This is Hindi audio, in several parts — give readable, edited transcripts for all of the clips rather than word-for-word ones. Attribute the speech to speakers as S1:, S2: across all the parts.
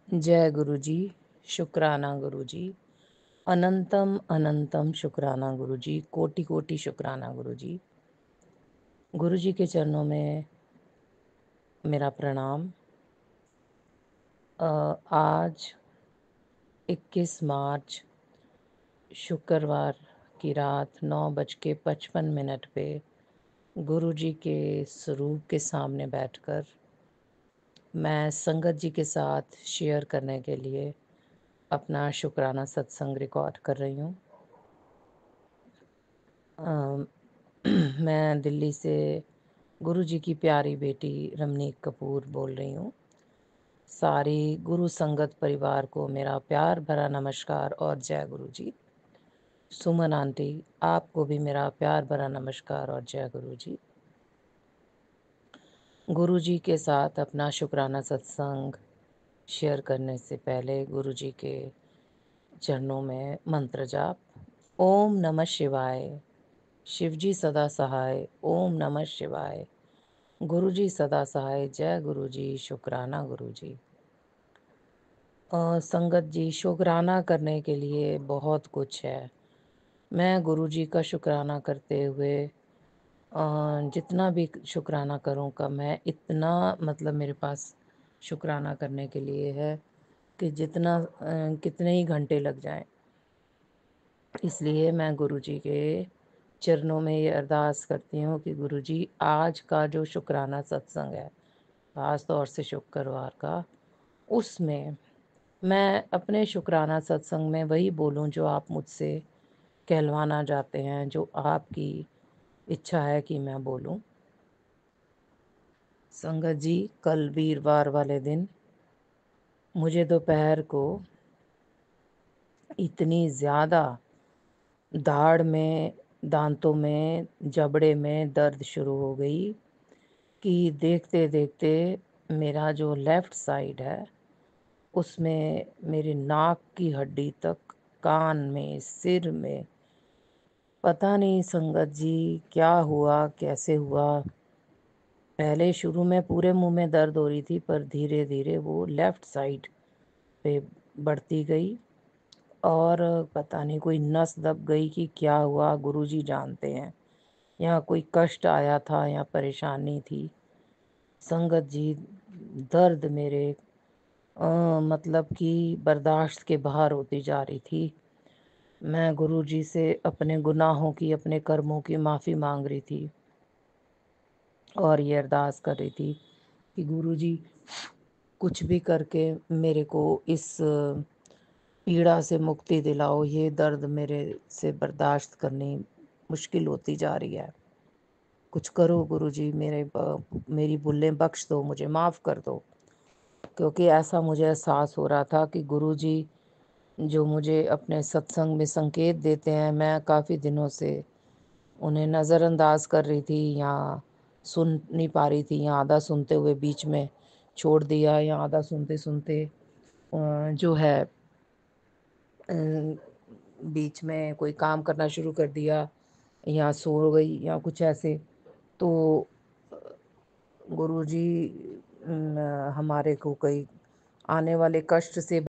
S1: जय गुरु जी। शुक्राना गुरु जी। अनंतम अनंतम शुक्राना गुरु जी। कोटि कोटि शुक्राना गुरु जी। गुरु जी के चरणों में मेरा प्रणाम। आज 21 मार्च शुक्रवार की रात 9:55 पे गुरु जी के स्वरूप के सामने बैठकर मैं संगत जी के साथ शेयर करने के लिए अपना शुक्राना सत्संग रिकॉर्ड कर रही हूँ। मैं दिल्ली से गुरु जी की प्यारी बेटी रमनीक कपूर बोल रही हूँ। सारी गुरु संगत परिवार को मेरा प्यार भरा नमस्कार और जय गुरु जी। सुमन आंटी, आपको भी मेरा प्यार भरा नमस्कार और जय गुरु जी। गुरु जी के साथ अपना शुक्राना सत्संग शेयर करने से पहले गुरु जी के चरणों में मंत्र जाप। ओम नमः शिवाय। शिवजी सदा सहाय। ओम नमः शिवाय। गुरु जी सदा सहाय। जय गुरु जी। शुक्राना गुरु जी। संगत जी, शुक्राना करने के लिए बहुत कुछ है। मैं गुरु जी का शुक्राना करते हुए जितना भी शुक्राना करूँ का मैं इतना मतलब मेरे पास शुक्राना करने के लिए है कि जितना कितने ही घंटे लग जाएं। इसलिए मैं गुरु जी के चरणों में ये अरदास करती हूँ कि गुरु जी, आज का जो शुक्राना सत्संग है, खास तौर से शुक्रवार का, उसमें मैं अपने शुक्राना सत्संग में वही बोलूं जो आप मुझसे कहलवाना चाहते हैं, जो आपकी इच्छा है कि मैं बोलूं। संगत जी, कल वीरवार वाले दिन मुझे दोपहर को इतनी ज़्यादा दाढ़ में, दांतों में, जबड़े में दर्द शुरू हो गई कि देखते देखते मेरा जो लेफ़्ट साइड है उसमें मेरे नाक की हड्डी तक, कान में, सिर में, पता नहीं संगत जी क्या हुआ, कैसे हुआ। पहले शुरू में पूरे मुंह में दर्द हो रही थी, पर धीरे धीरे वो लेफ़्ट साइड पे बढ़ती गई और पता नहीं कोई नस दब गई कि क्या हुआ, गुरुजी जानते हैं। यहाँ कोई कष्ट आया था या परेशानी थी। संगत जी, दर्द मेरे मतलब कि बर्दाश्त के बाहर होती जा रही थी। मैं गुरुजी से अपने गुनाहों की, अपने कर्मों की माफ़ी मांग रही थी और ये अरदास कर रही थी कि गुरुजी, कुछ भी करके मेरे को इस पीड़ा से मुक्ति दिलाओ। ये दर्द मेरे से बर्दाश्त करनी मुश्किल होती जा रही है। कुछ करो गुरुजी, मेरी भूलें बख्श दो, मुझे माफ़ कर दो। क्योंकि ऐसा मुझे एहसास हो रहा था कि गुरुजी जो मुझे अपने सत्संग में संकेत देते हैं, मैं काफ़ी दिनों से उन्हें नज़रअंदाज कर रही थी या सुन नहीं पा रही थी, या आधा सुनते हुए बीच में छोड़ दिया, या आधा सुनते सुनते जो है बीच में कोई काम करना शुरू कर दिया या सो गई या कुछ ऐसे। तो गुरुजी हमारे को कोई आने वाले कष्ट से,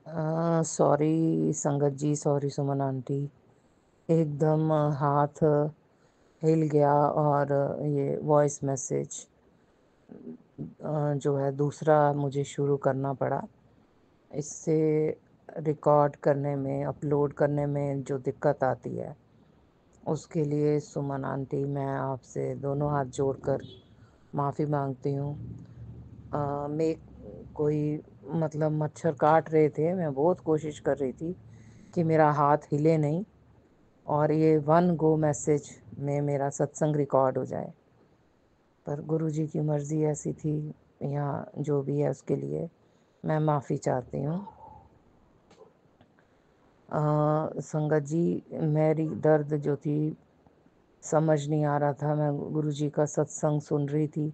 S1: सॉरी संगत जी, सॉरी सुमन आंटी, एकदम हाथ हिल गया और ये वॉइस मैसेज जो है दूसरा मुझे शुरू करना पड़ा। इससे रिकॉर्ड करने में, अपलोड करने में जो दिक्कत आती है, उसके लिए सुमन आंटी मैं आपसे दोनों हाथ जोड़कर माफ़ी मांगती हूँ। मैं कोई मतलब मच्छर काट रहे थे, मैं बहुत कोशिश कर रही थी कि मेरा हाथ हिले नहीं और ये वन गो मैसेज में मेरा सत्संग रिकॉर्ड हो जाए। पर गुरुजी की मर्ज़ी ऐसी थी, या जो भी है उसके लिए मैं माफ़ी चाहती हूँ। संगत जी, मेरी दर्द जो थी समझ नहीं आ रहा था। मैं गुरुजी का सत्संग सुन रही थी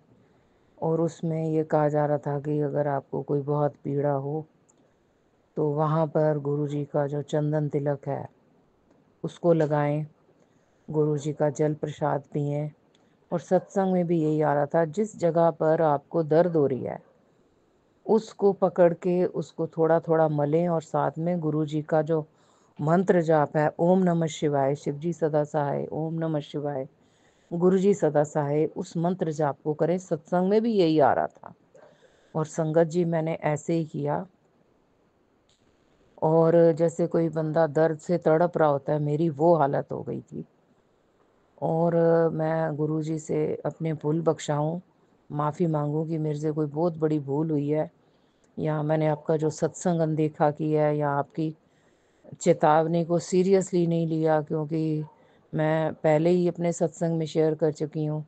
S1: और उसमें ये कहा जा रहा था कि अगर आपको कोई बहुत पीड़ा हो तो वहाँ पर गुरुजी का जो चंदन तिलक है उसको लगाएं, गुरुजी का जल प्रसाद पिएं। और सत्संग में भी यही आ रहा था, जिस जगह पर आपको दर्द हो रही है उसको पकड़ के उसको थोड़ा-थोड़ा मलें और साथ में गुरु जी का जो मंत्र जाप है, ओम नमः शिवाय, शिव जी सदा सहाय, ओम नमः शिवाय, गुरु जी सदा सहाय, उस मंत्र जाप को करें। सत्संग में भी यही आ रहा था और संगत जी मैंने ऐसे ही किया। और जैसे कोई बंदा दर्द से तड़प रहा होता है, मेरी वो हालत हो गई थी। और मैं गुरुजी से अपने भूल बख्शाऊँ, माफ़ी माँगूँ कि मेरे से कोई बहुत बड़ी भूल हुई है, या मैंने आपका जो सत्संग अनदेखा किया है, या आपकी चेतावनी को सीरियसली नहीं लिया, क्योंकि मैं पहले ही अपने सत्संग में शेयर कर चुकी हूँ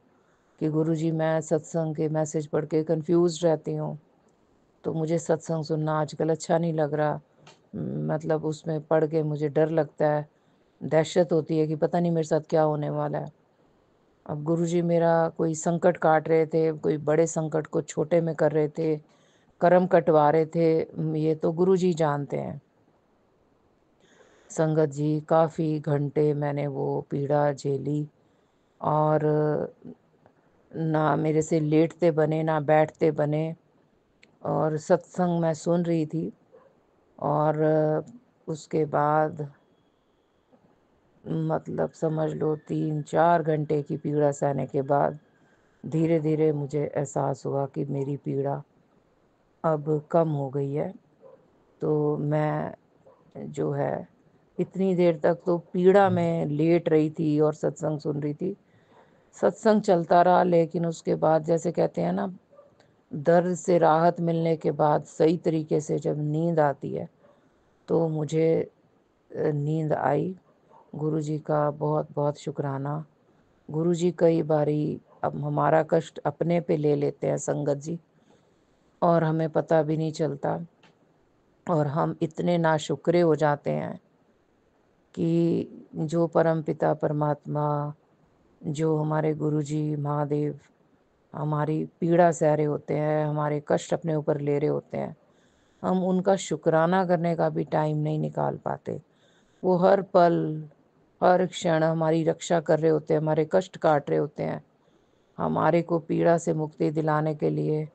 S1: कि गुरुजी मैं सत्संग के मैसेज पढ़ के कन्फ्यूज़ रहती हूँ, तो मुझे सत्संग सुनना आजकल अच्छा नहीं लग रहा। मतलब उसमें पढ़ के मुझे डर लगता है, दहशत होती है कि पता नहीं मेरे साथ क्या होने वाला है। अब गुरुजी मेरा कोई संकट काट रहे थे, कोई बड़े संकट को छोटे में कर रहे थे, कर्म कटवा रहे थे, ये तो गुरुजी जानते हैं। संगत जी काफ़ी घंटे मैंने वो पीड़ा झेली और ना मेरे से लेटते बने, ना बैठते बने, और सत्संग मैं सुन रही थी। और उसके बाद मतलब समझ लो 3-4 घंटे की पीड़ा सहने के बाद धीरे-धीरे मुझे एहसास हुआ कि मेरी पीड़ा अब कम हो गई है। तो मैं जो है इतनी देर तक तो पीड़ा में लेट रही थी और सत्संग सुन रही थी। सत्संग चलता रहा, लेकिन उसके बाद जैसे कहते हैं ना, दर्द से राहत मिलने के बाद सही तरीके से जब नींद आती है, तो मुझे नींद आई। गुरुजी का बहुत-बहुत शुक्राना। गुरुजी कई बारी अब हमारा कष्ट अपने पे ले लेते हैं संगत जी, और हमें पता भी नहीं चलता, और हम इतने नाशुक्रे हो जाते हैं कि जो परमपिता परमात्मा, जो हमारे गुरुजी महादेव हमारी पीड़ा सह रहे होते हैं, हमारे कष्ट अपने ऊपर ले रहे होते हैं, हम उनका शुक्राना करने का भी टाइम नहीं निकाल पाते। वो हर पल, हर क्षण हमारी रक्षा कर रहे होते हैं, हमारे कष्ट काट रहे होते हैं। हमारे को पीड़ा से मुक्ति दिलाने के लिए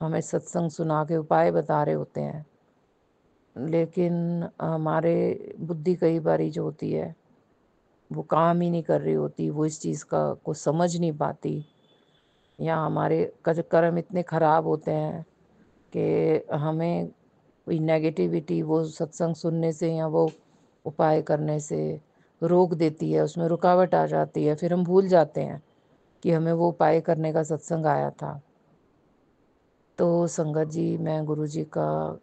S1: हमें सत्संग सुना के उपाय बता रहे होते हैं। लेकिन हमारे बुद्धि कई बारी जो होती है, वो काम ही नहीं कर रही होती, वो इस चीज़ का को समझ नहीं पाती, या हमारे कर्म इतने ख़राब होते हैं कि हमें कोई नेगेटिविटी वो सत्संग सुनने से या वो उपाय करने से रोक देती है, उसमें रुकावट आ जाती है। फिर हम भूल जाते हैं कि हमें वो उपाय करने का सत्संग आया था। तो संगत जी मैं गुरुजी का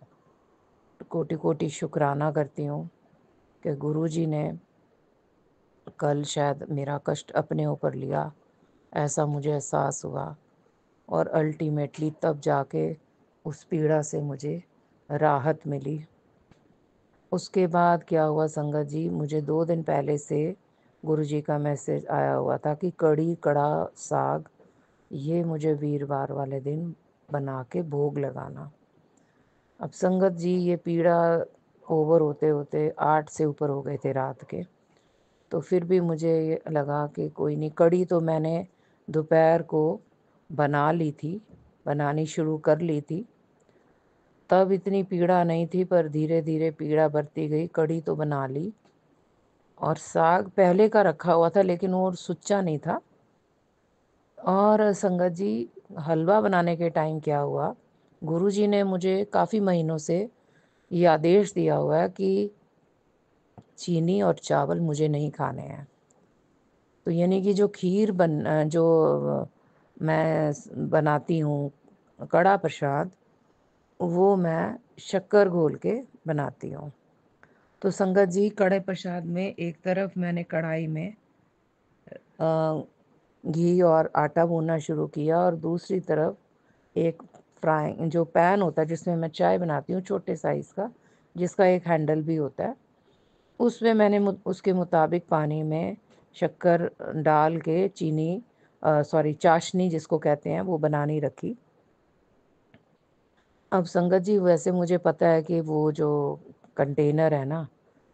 S1: कोटि-कोटि शुक्राना करती हूँ कि गुरुजी ने कल शायद मेरा कष्ट अपने ऊपर लिया, ऐसा मुझे एहसास हुआ, और अल्टीमेटली तब जाके उस पीड़ा से मुझे राहत मिली। उसके बाद क्या हुआ संगत जी, मुझे 2 दिन पहले से गुरुजी का मैसेज आया हुआ था कि कढ़ी, कढ़ा साग ये मुझे वीरवार वाले दिन बना के भोग लगाना। अब संगत जी ये पीड़ा ओवर होते-होते 8 से ऊपर हो गए थे रात के। तो फिर भी मुझे ये लगा कि कोई नहीं, कढ़ी तो मैंने दोपहर को बना ली थी, बनानी शुरू कर ली थी। तब इतनी पीड़ा नहीं थी, पर धीरे-धीरे पीड़ा बढ़ती गई, कढ़ी तो बना ली। और साग पहले का रखा हुआ था, लेकिन वो सुच्चा नहीं था। और संगत जी हलवा बनाने के टाइम क्या हुआ, गुरुजी ने मुझे काफ़ी महीनों से ये आदेश दिया हुआ है कि चीनी और चावल मुझे नहीं खाने हैं। तो यानी कि जो खीर जो मैं बनाती हूँ, कड़ा प्रसाद, वो मैं शक्कर घोल के बनाती हूँ। तो संगत जी कड़े प्रसाद में एक तरफ मैंने कढ़ाई में घी और आटा भूनना शुरू किया, और दूसरी तरफ एक फ्राई जो पैन होता है जिसमें मैं चाय बनाती हूँ, छोटे साइज़ का, जिसका एक हैंडल भी होता है, उसमें मैंने उसके मुताबिक पानी में शक्कर डाल के चीनी सॉरी चाशनी जिसको कहते हैं वो बनानी रखी। अब संगत जी वैसे मुझे पता है कि वो जो कंटेनर है ना,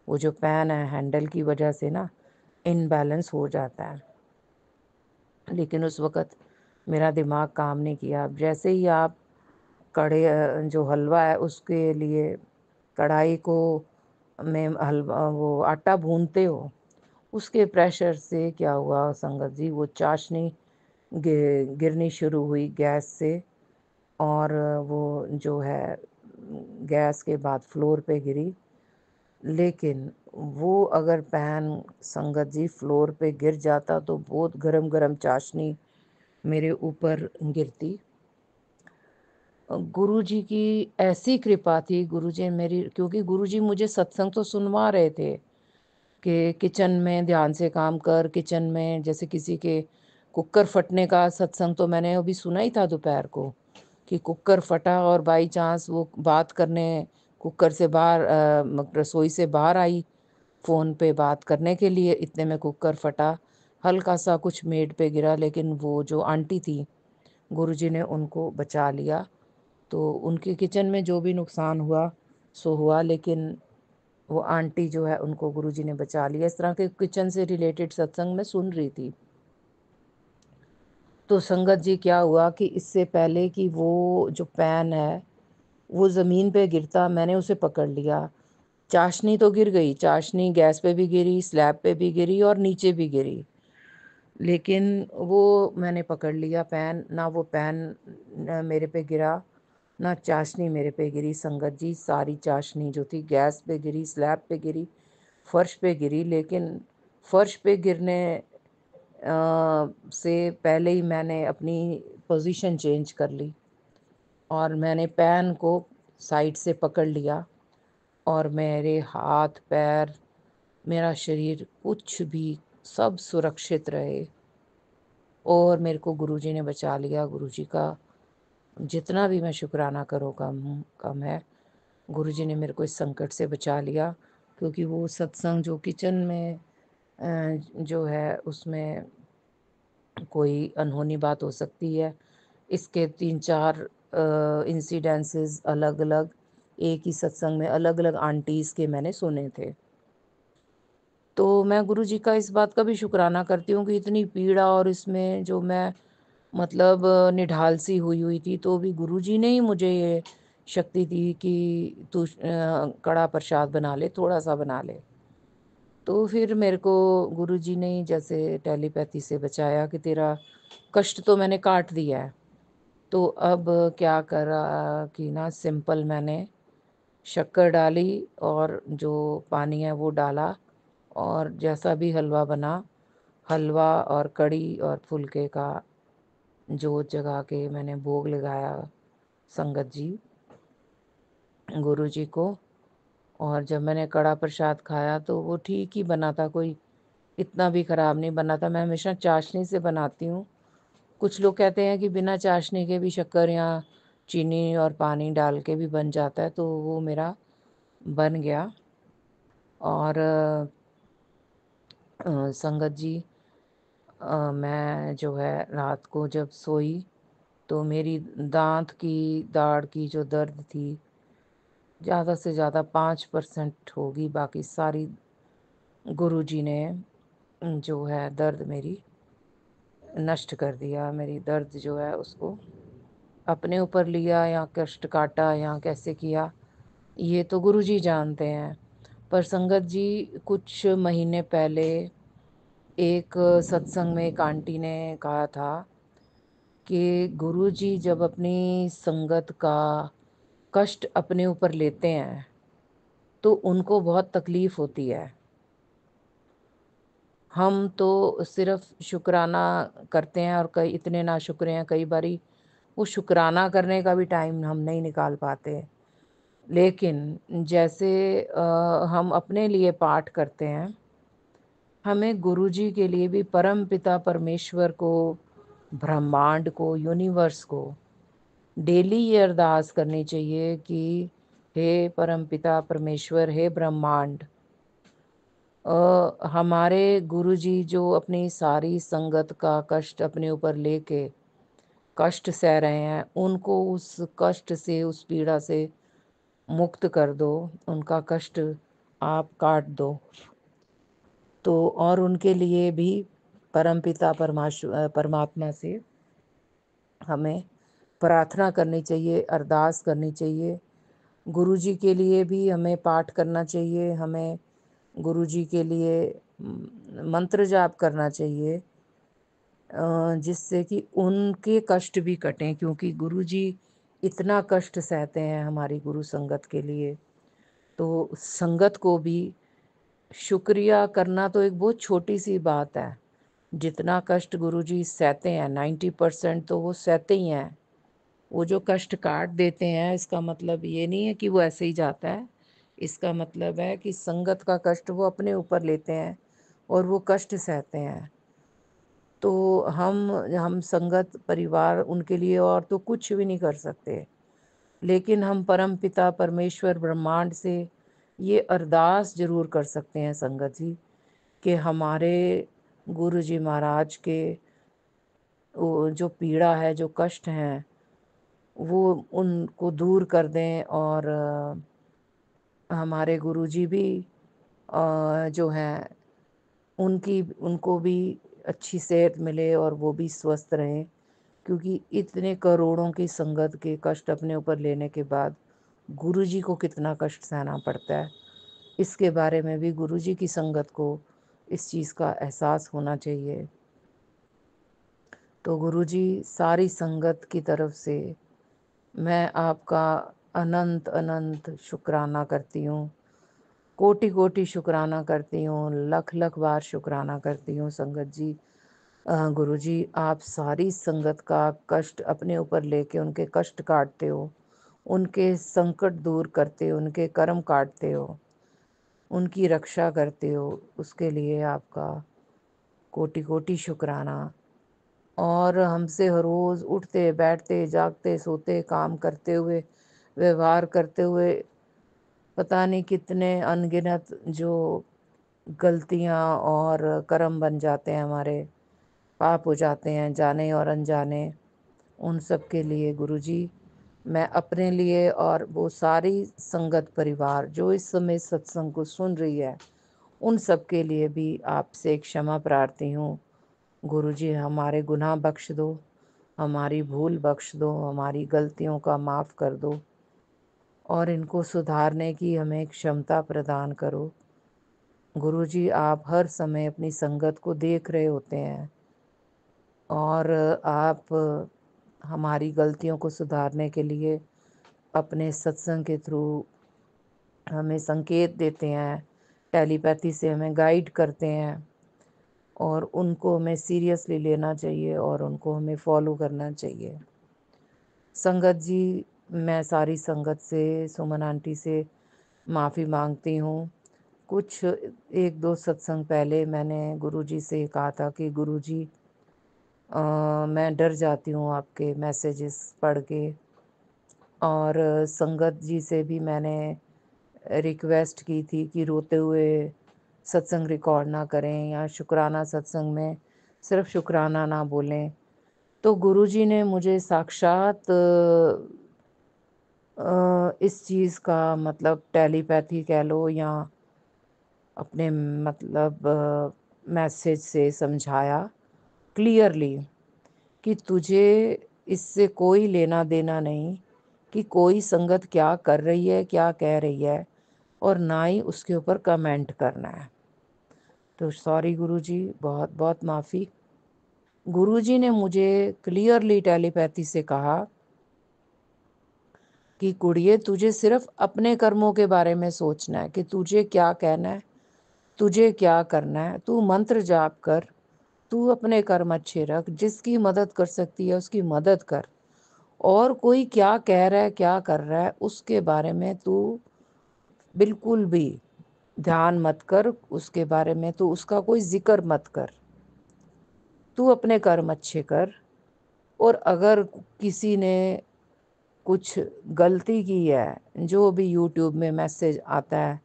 S1: वो जो पैन है, हैंडल की वजह से ना इनबैलेंस हो जाता है। लेकिन उस वक़्त मेरा दिमाग काम नहीं किया। जैसे ही आप जो हलवा है उसके लिए कढ़ाई को में हलवा वो आटा भूनते हो, उसके प्रेशर से क्या हुआ संगत जी, वो चाशनी गिरनी शुरू हुई गैस से, और वो जो है गैस के बाद फ्लोर पे गिरी। लेकिन वो अगर पैन संगत जी फ्लोर पे गिर जाता तो बहुत गरम गरम चाशनी मेरे ऊपर गिरती। गुरुजी की ऐसी कृपा थी, गुरुजी मेरी, क्योंकि गुरुजी मुझे सत्संग तो सुनवा रहे थे कि किचन में ध्यान से काम कर, किचन में जैसे किसी के कुकर फटने का सत्संग तो मैंने अभी सुना ही था दोपहर को, कि कुकर फटा और बाई चांस वो बात करने कुकर से बाहर रसोई से बाहर आई फ़ोन पे बात करने के लिए, इतने में कुकर फटा, हल्का सा कुछ मेड पे गिरा, लेकिन वो जो आंटी थी गुरुजी ने उनको बचा लिया। तो उनके किचन में जो भी नुकसान हुआ सो हुआ, लेकिन वो आंटी जो है उनको गुरुजी ने बचा लिया। इस तरह के किचन से रिलेटेड सत्संग में सुन रही थी। तो संगत जी क्या हुआ कि इससे पहले कि वो जो पैन है वो ज़मीन पे गिरता, मैंने उसे पकड़ लिया। चाशनी तो गिर गई, चाशनी गैस पे भी गिरी, स्लैब पे भी गिरी और नीचे भी गिरी, लेकिन वो मैंने पकड़ लिया पैन, ना वो पैन मेरे पे गिरा, ना चाशनी मेरे पे गिरी। संगत जी सारी चाशनी जो थी गैस पे गिरी, स्लैब पे गिरी, फर्श पे गिरी। लेकिन फर्श पे गिरने से पहले ही मैंने अपनी पोजीशन चेंज कर ली और मैंने पैन को साइड से पकड़ लिया, और मेरे हाथ पैर, मेरा शरीर कुछ भी सब सुरक्षित रहे, और मेरे को गुरुजी ने बचा लिया। गुरुजी का जितना भी मैं शुक्राना करूँ कम कम है। गुरुजी ने मेरे को इस संकट से बचा लिया, क्योंकि वो सत्संग जो किचन में जो है उसमें कोई अनहोनी बात हो सकती है। इसके 3-4 इंसिडेंसेस अलग अलग एक ही सत्संग में अलग अलग आंटीज़ के मैंने सुने थे। तो मैं गुरुजी का इस बात का भी शुक्राना करती हूँ कि इतनी पीड़ा और इसमें जो मैं मतलब निढाल सी हुई हुई थी, तो भी गुरुजी ने ही मुझे ये शक्ति दी कि तू कड़ा प्रसाद बना ले, थोड़ा सा बना ले। तो फिर मेरे को गुरुजी ने ही जैसे टेलीपैथी से बचाया कि तेरा कष्ट तो मैंने काट दिया है। तो अब क्या करा कि ना सिंपल मैंने शक्कर डाली और जो पानी है वो डाला, और जैसा भी हलवा बना, हलवा और कड़ी और फुलके का जोत जगा के मैंने भोग लगाया संगत जी गुरुजी को। और जब मैंने कड़ा प्रसाद खाया तो वो ठीक ही बना था, कोई इतना भी ख़राब नहीं बना था। मैं हमेशा चाशनी से बनाती हूँ। कुछ लोग कहते हैं कि बिना चाशनी के भी शक्कर या चीनी और पानी डाल के भी बन जाता है, तो वो मेरा बन गया। और संगत जी मैं जो है रात को जब सोई तो मेरी दांत की दाढ़ की जो दर्द थी ज़्यादा से ज़्यादा 5% होगी, बाकी सारी गुरुजी ने जो है दर्द मेरी नष्ट कर दिया। मेरी दर्द जो है उसको अपने ऊपर लिया या कष्ट काटा या कैसे किया, ये तो गुरुजी जानते हैं। पर संगत जी कुछ महीने पहले एक सत्संग में एक आंटी ने कहा था कि गुरुजी जब अपनी संगत का कष्ट अपने ऊपर लेते हैं तो उनको बहुत तकलीफ़ होती है। हम तो सिर्फ़ शुक्राना करते हैं, और कई इतने नाशुक्रे हैं, कई बारी वो शुक्राना करने का भी टाइम हम नहीं निकाल पाते। लेकिन जैसे हम अपने लिए पाठ करते हैं, हमें गुरुजी के लिए भी परमपिता परमेश्वर को, ब्रह्मांड को, यूनिवर्स को डेली ये अरदास करनी चाहिए कि हे परमपिता परमेश्वर, हे ब्रह्मांड, हमारे गुरुजी जो अपनी सारी संगत का कष्ट अपने ऊपर लेके कष्ट सह रहे हैं, उनको उस कष्ट से, उस पीड़ा से मुक्त कर दो, उनका कष्ट आप काट दो। तो और उनके लिए भी परमपिता परमात्मा से हमें प्रार्थना करनी चाहिए, अरदास करनी चाहिए। गुरुजी के लिए भी हमें पाठ करना चाहिए, हमें गुरुजी के लिए मंत्र जाप करना चाहिए, जिससे कि उनके कष्ट भी कटें, क्योंकि गुरुजी इतना कष्ट सहते हैं हमारी गुरु संगत के लिए। तो संगत को भी शुक्रिया करना तो एक बहुत छोटी सी बात है। जितना कष्ट गुरुजी सहते हैं 90% तो वो सहते ही हैं। वो जो कष्ट काट देते हैं, इसका मतलब ये नहीं है कि वो ऐसे ही जाता है। इसका मतलब है कि संगत का कष्ट वो अपने ऊपर लेते हैं और वो कष्ट सहते हैं। तो हम संगत परिवार उनके लिए और तो कुछ भी नहीं कर सकते, लेकिन हम परम पिता परमेश्वर ब्रह्मांड से ये अरदास जरूर कर सकते हैं संगत जी, कि हमारे गुरु जी महाराज के वो जो पीड़ा है, जो कष्ट हैं, वो उनको दूर कर दें। और हमारे गुरुजी भी जो हैं उनको भी अच्छी सेहत मिले और वो भी स्वस्थ रहें, क्योंकि इतने करोड़ों की संगत के कष्ट अपने ऊपर लेने के बाद गुरुजी को कितना कष्ट सहना पड़ता है, इसके बारे में भी गुरुजी की संगत को इस चीज़ का एहसास होना चाहिए। तो गुरुजी, सारी संगत की तरफ से मैं आपका अनंत अनंत शुक्राना करती हूँ, कोटि कोटि शुक्राना करती हूँ, लख लख बार शुक्राना करती हूँ संगत जी। गुरुजी, आप सारी संगत का कष्ट अपने ऊपर लेके उनके कष्ट काटते हो, उनके संकट दूर करते हो, उनके कर्म काटते हो, उनकी रक्षा करते हो, उसके लिए आपका कोटि कोटि शुक्राना। और हमसे हर रोज़ उठते बैठते जागते सोते काम करते हुए व्यवहार करते हुए पता नहीं कितने अनगिनत जो गलतियाँ और कर्म बन जाते हैं, हमारे पाप हो जाते हैं जाने और अनजाने, उन सब के लिए गुरुजी, मैं अपने लिए और वो सारी संगत परिवार जो इस समय सत्संग को सुन रही है, उन सब के लिए भी आपसे क्षमा प्रार्थी हूँ। गुरुजी, हमारे गुनाह बख्श दो, हमारी भूल बख्श दो, हमारी गलतियों का माफ़ कर दो और इनको सुधारने की हमें क्षमता प्रदान करो। गुरुजी, आप हर समय अपनी संगत को देख रहे होते हैं और आप हमारी गलतियों को सुधारने के लिए अपने सत्संग के थ्रू हमें संकेत देते हैं, टेलीपैथी से हमें गाइड करते हैं और उनको हमें सीरियसली लेना चाहिए और उनको हमें फॉलो करना चाहिए। संगत जी, मैं सारी संगत से, सुमन आंटी से माफ़ी मांगती हूँ। कुछ 1-2 सत्संग पहले मैंने गुरुजी से कहा था कि गुरुजी, मैं डर जाती हूँ आपके मैसेजेस पढ़ के। और संगत जी से भी मैंने रिक्वेस्ट की थी कि रोते हुए सत्संग रिकॉर्ड ना करें या शुक्राना सत्संग में सिर्फ शुक्राना ना बोलें। तो गुरुजी ने मुझे साक्षात इस चीज़ का मतलब टेलीपैथी कह लो या अपने मतलब मैसेज से समझाया क्लियरली कि तुझे इससे कोई लेना देना नहीं कि कोई संगत क्या कर रही है, क्या कह रही है, और ना ही उसके ऊपर कमेंट करना है। तो सॉरी गुरुजी, बहुत बहुत माफ़ी। गुरुजी ने मुझे क्लियरली टेलीपैथी से कहा कि कुड़िए, तुझे सिर्फ अपने कर्मों के बारे में सोचना है कि तुझे क्या कहना है, तुझे क्या करना है। तू मंत्र जाप कर, तू अपने कर्म अच्छे रख, जिसकी मदद कर सकती है उसकी मदद कर, और कोई क्या कह रहा है क्या कर रहा है उसके बारे में तू बिल्कुल भी ध्यान मत कर, उसके बारे में तू उसका कोई जिक्र मत कर। तू अपने कर्म अच्छे कर, और अगर किसी ने कुछ गलती की है, जो भी यूट्यूब में मैसेज आता है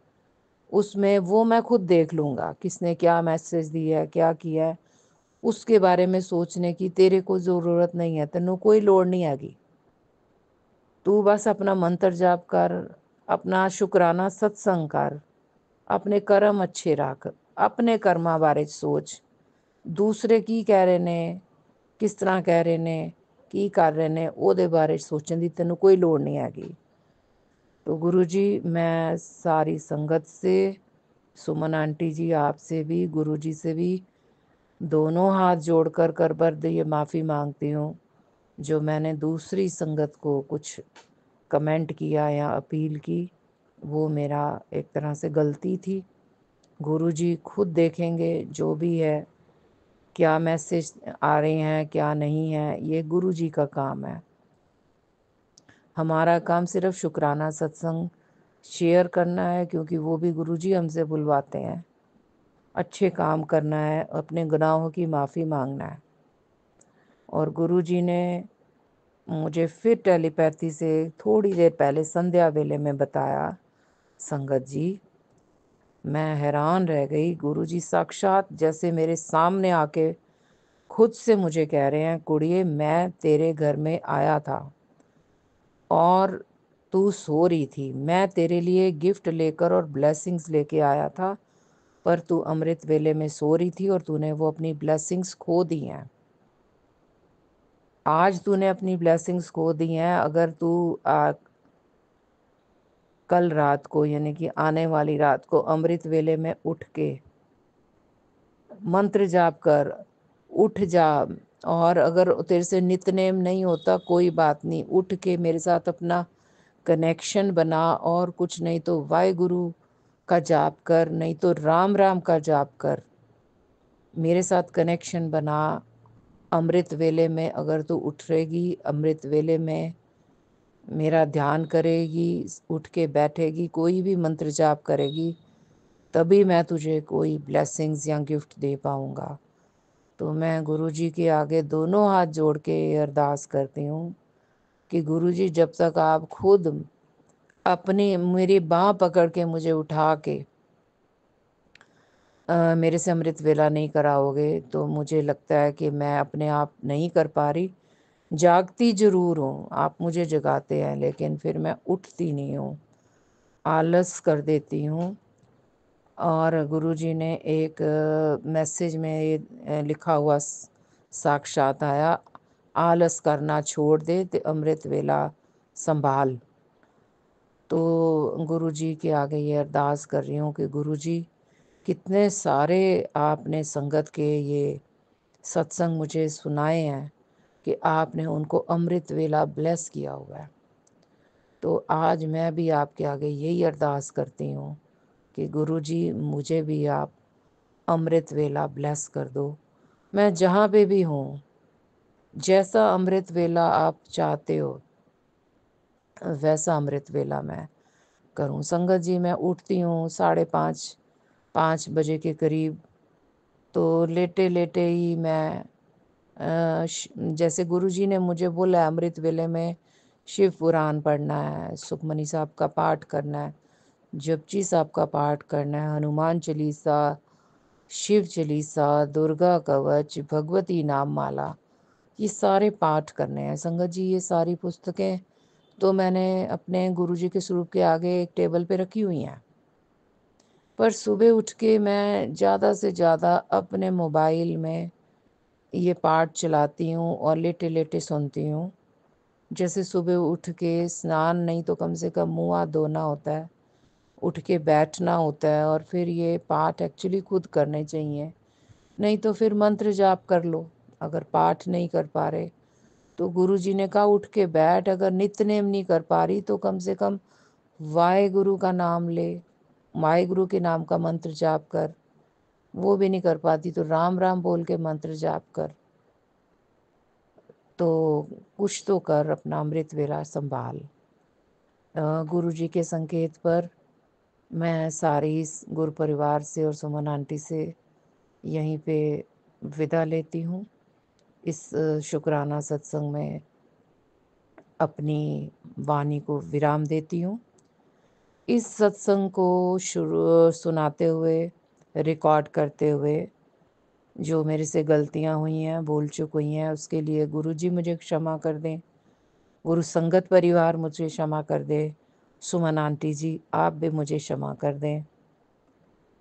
S1: उसमें वो मैं खुद देख लूँगा किसने क्या मैसेज दिया है, क्या किया है। उसके बारे में सोचने की तेरे को ज़रूरत नहीं है, तेनों कोई लोड़ नहीं हैगी। तू बस अपना मंत्र जाप कर, अपना शुक्राना सत्संग कर, अपने कर्म अच्छे रख, अपने कर्मां बारे सोच। दूसरे की कह रहे ने, किस तरह कह रहे ने, की कर रहे ने ਉਹਦੇ बारे सोचने की तेनों कोई लोड़ नहीं हैगी। तो गुरु जी मैं सारी संगत से, सुमन आंटी जी आपसे भी, गुरु जी से भी दोनों हाथ जोड़कर कर ये माफ़ी मांगती हूँ जो मैंने दूसरी संगत को कुछ कमेंट किया या अपील की, वो मेरा एक तरह से गलती थी। गुरुजी खुद देखेंगे जो भी है, क्या मैसेज आ रहे हैं क्या नहीं है, ये गुरुजी का काम है। हमारा काम सिर्फ शुक्राना सत्संग शेयर करना है, क्योंकि वो भी गुरुजी हमसे बुलवाते हैं। अच्छे काम करना है, अपने गुनाहों की माफ़ी मांगना है। और गुरुजी ने मुझे फिर टेलीपैथी से थोड़ी देर पहले संध्या वेले में बताया, संगत जी मैं हैरान रह गई। गुरुजी साक्षात जैसे मेरे सामने आके खुद से मुझे कह रहे हैं, कुड़िए मैं तेरे घर में आया था और तू सो रही थी, मैं तेरे लिए गिफ्ट लेकर और ब्लेसिंग्स लेके आया था, पर तू अमृत वेले में सो रही थी और तूने वो अपनी ब्लेसिंग्स खो दी हैं। आज तूने अपनी ब्लेसिंग्स खो दी हैं। अगर तू कल रात को यानी कि आने वाली रात को अमृत वेले में उठ के मंत्र जाप कर, उठ जा। और अगर तेरे से नितनेम नहीं होता कोई बात नहीं, उठ के मेरे साथ अपना कनेक्शन बना, और कुछ नहीं तो वाहेगुरु का जाप कर, नहीं तो राम राम का जाप कर, मेरे साथ कनेक्शन बना। अमृत वेले में अगर तू उठेगी, अमृत वेले में मेरा ध्यान करेगी, उठ के बैठेगी, कोई भी मंत्र जाप करेगी, तभी मैं तुझे कोई ब्लेसिंग्स या गिफ्ट दे पाऊँगा। तो मैं गुरुजी के आगे दोनों हाथ जोड़ के अरदास करती हूँ कि गुरुजी जब तक आप खुद अपनी मेरी बाँह पकड़ के मुझे उठा के मेरे से अमृत वेला नहीं कराओगे, तो मुझे लगता है कि मैं अपने आप नहीं कर पा रही। जागती ज़रूर हूँ, आप मुझे जगाते हैं, लेकिन फिर मैं उठती नहीं हूँ, आलस कर देती हूँ। और गुरुजी ने एक मैसेज में ये लिखा हुआ साक्षात आया, आलस करना छोड़ दे ते अमृत वेला संभाल। तो गुरुजी के आगे ये अरदास कर रही हूँ कि गुरुजी कितने सारे आपने संगत के ये सत्संग मुझे सुनाए हैं कि आपने उनको अमृत वेला ब्लेस किया हुआ है। तो आज मैं भी आपके आगे यही अरदास करती हूँ कि गुरुजी मुझे भी आप अमृत वेला ब्लेस कर दो। मैं जहाँ पे भी हूँ, जैसा अमृत वेला आप चाहते हो वैसा अमृत वेला मैं करूँ। संगत जी मैं उठती हूँ 5:30 बजे के करीब, तो लेटे लेटे ही मैं जैसे गुरुजी ने मुझे बोला है अमृत वेले में शिव पुराण पढ़ना है, सुखमनी साहब का पाठ करना है, जपजी साहब का पाठ करना है, हनुमान चालीसा, शिव चालीसा, दुर्गा कवच, भगवती नाम माला, ये सारे पाठ करने हैं। संगत जी ये सारी पुस्तकें तो मैंने अपने गुरुजी के स्वरूप के आगे एक टेबल पे रखी हुई हैं, पर सुबह उठ के मैं ज़्यादा से ज़्यादा अपने मोबाइल में ये पाठ चलाती हूँ और लेटे लेटे सुनती हूँ। जैसे सुबह उठ के स्नान नहीं तो कम से कम मुँह हाथ धोना होता है, उठ के बैठना होता है, और फिर ये पाठ एक्चुअली खुद करने चाहिए। नहीं तो फिर मंत्र जाप कर लो, अगर पाठ नहीं कर पा रहे तो गुरुजी ने कहा उठ के बैठ, अगर नित्यनेम नहीं कर पा रही तो कम से कम वाहेगुरु का नाम ले, वाहेगुरु के नाम का मंत्र जाप कर, वो भी नहीं कर पाती तो राम राम बोल के मंत्र जाप कर, तो कुछ तो कर, अपना अमृत वेला संभाल। गुरुजी के संकेत पर मैं सारी इस गुरु परिवार से और सुमन आंटी से यहीं पे विदा लेती हूँ। इस शुक्राना सत्संग में अपनी वाणी को विराम देती हूँ। इस सत्संग को शुरू सुनाते हुए, रिकॉर्ड करते हुए जो मेरे से गलतियाँ हुई हैं, भूल चूक हुई हैं, उसके लिए गुरुजी मुझे क्षमा कर दें, गुरु संगत परिवार मुझे क्षमा कर दे, सुमन आंटी जी आप भी मुझे क्षमा कर दें।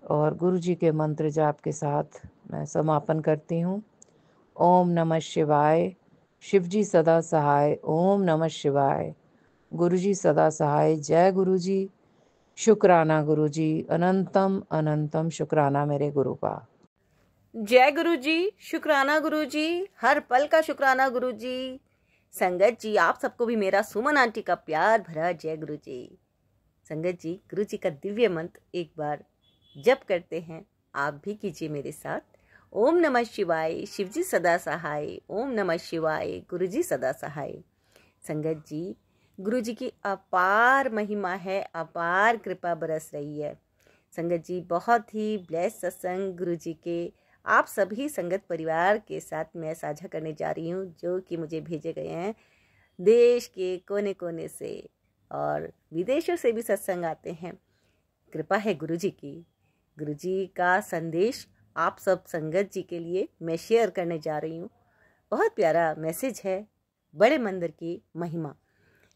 S1: और गुरुजी के मंत्र जाप के साथ मैं समापन करती हूँ। ओम नमः शिवाय। शिवजी सदा सहाय। ओम नमः शिवाय। गुरुजी सदा सहाय। जय गुरुजी। शुक्राना गुरुजी, अनंतम अनंतम शुक्राना मेरे गुरु का।
S2: जय गुरुजी, शुक्राना गुरुजी, हर पल का शुक्राना गुरुजी। संगत जी, आप सबको भी मेरा सुमन आंटी का प्यार भरा जय गुरुजी। संगत जी, गुरुजी का दिव्य मंत्र एक बार जप करते हैं, आप भी कीजिए मेरे साथ। ओम नमः शिवाय, शिवजी सदा सहाय। ओम नमः शिवाय, गुरुजी सदा सहाय। संगत जी, गुरुजी की अपार महिमा है, अपार कृपा बरस रही है। संगत जी, बहुत ही ब्लेस सत्संग गुरुजी के आप सभी संगत परिवार के साथ मैं साझा करने जा रही हूँ, जो कि मुझे भेजे गए हैं देश के कोने कोने से और विदेशों से भी सत्संग आते हैं। कृपा है गुरुजी की। गुरुजी का संदेश आप सब संगत जी के लिए मैं शेयर करने जा रही हूँ। बहुत प्यारा मैसेज है, बड़े मंदिर की महिमा।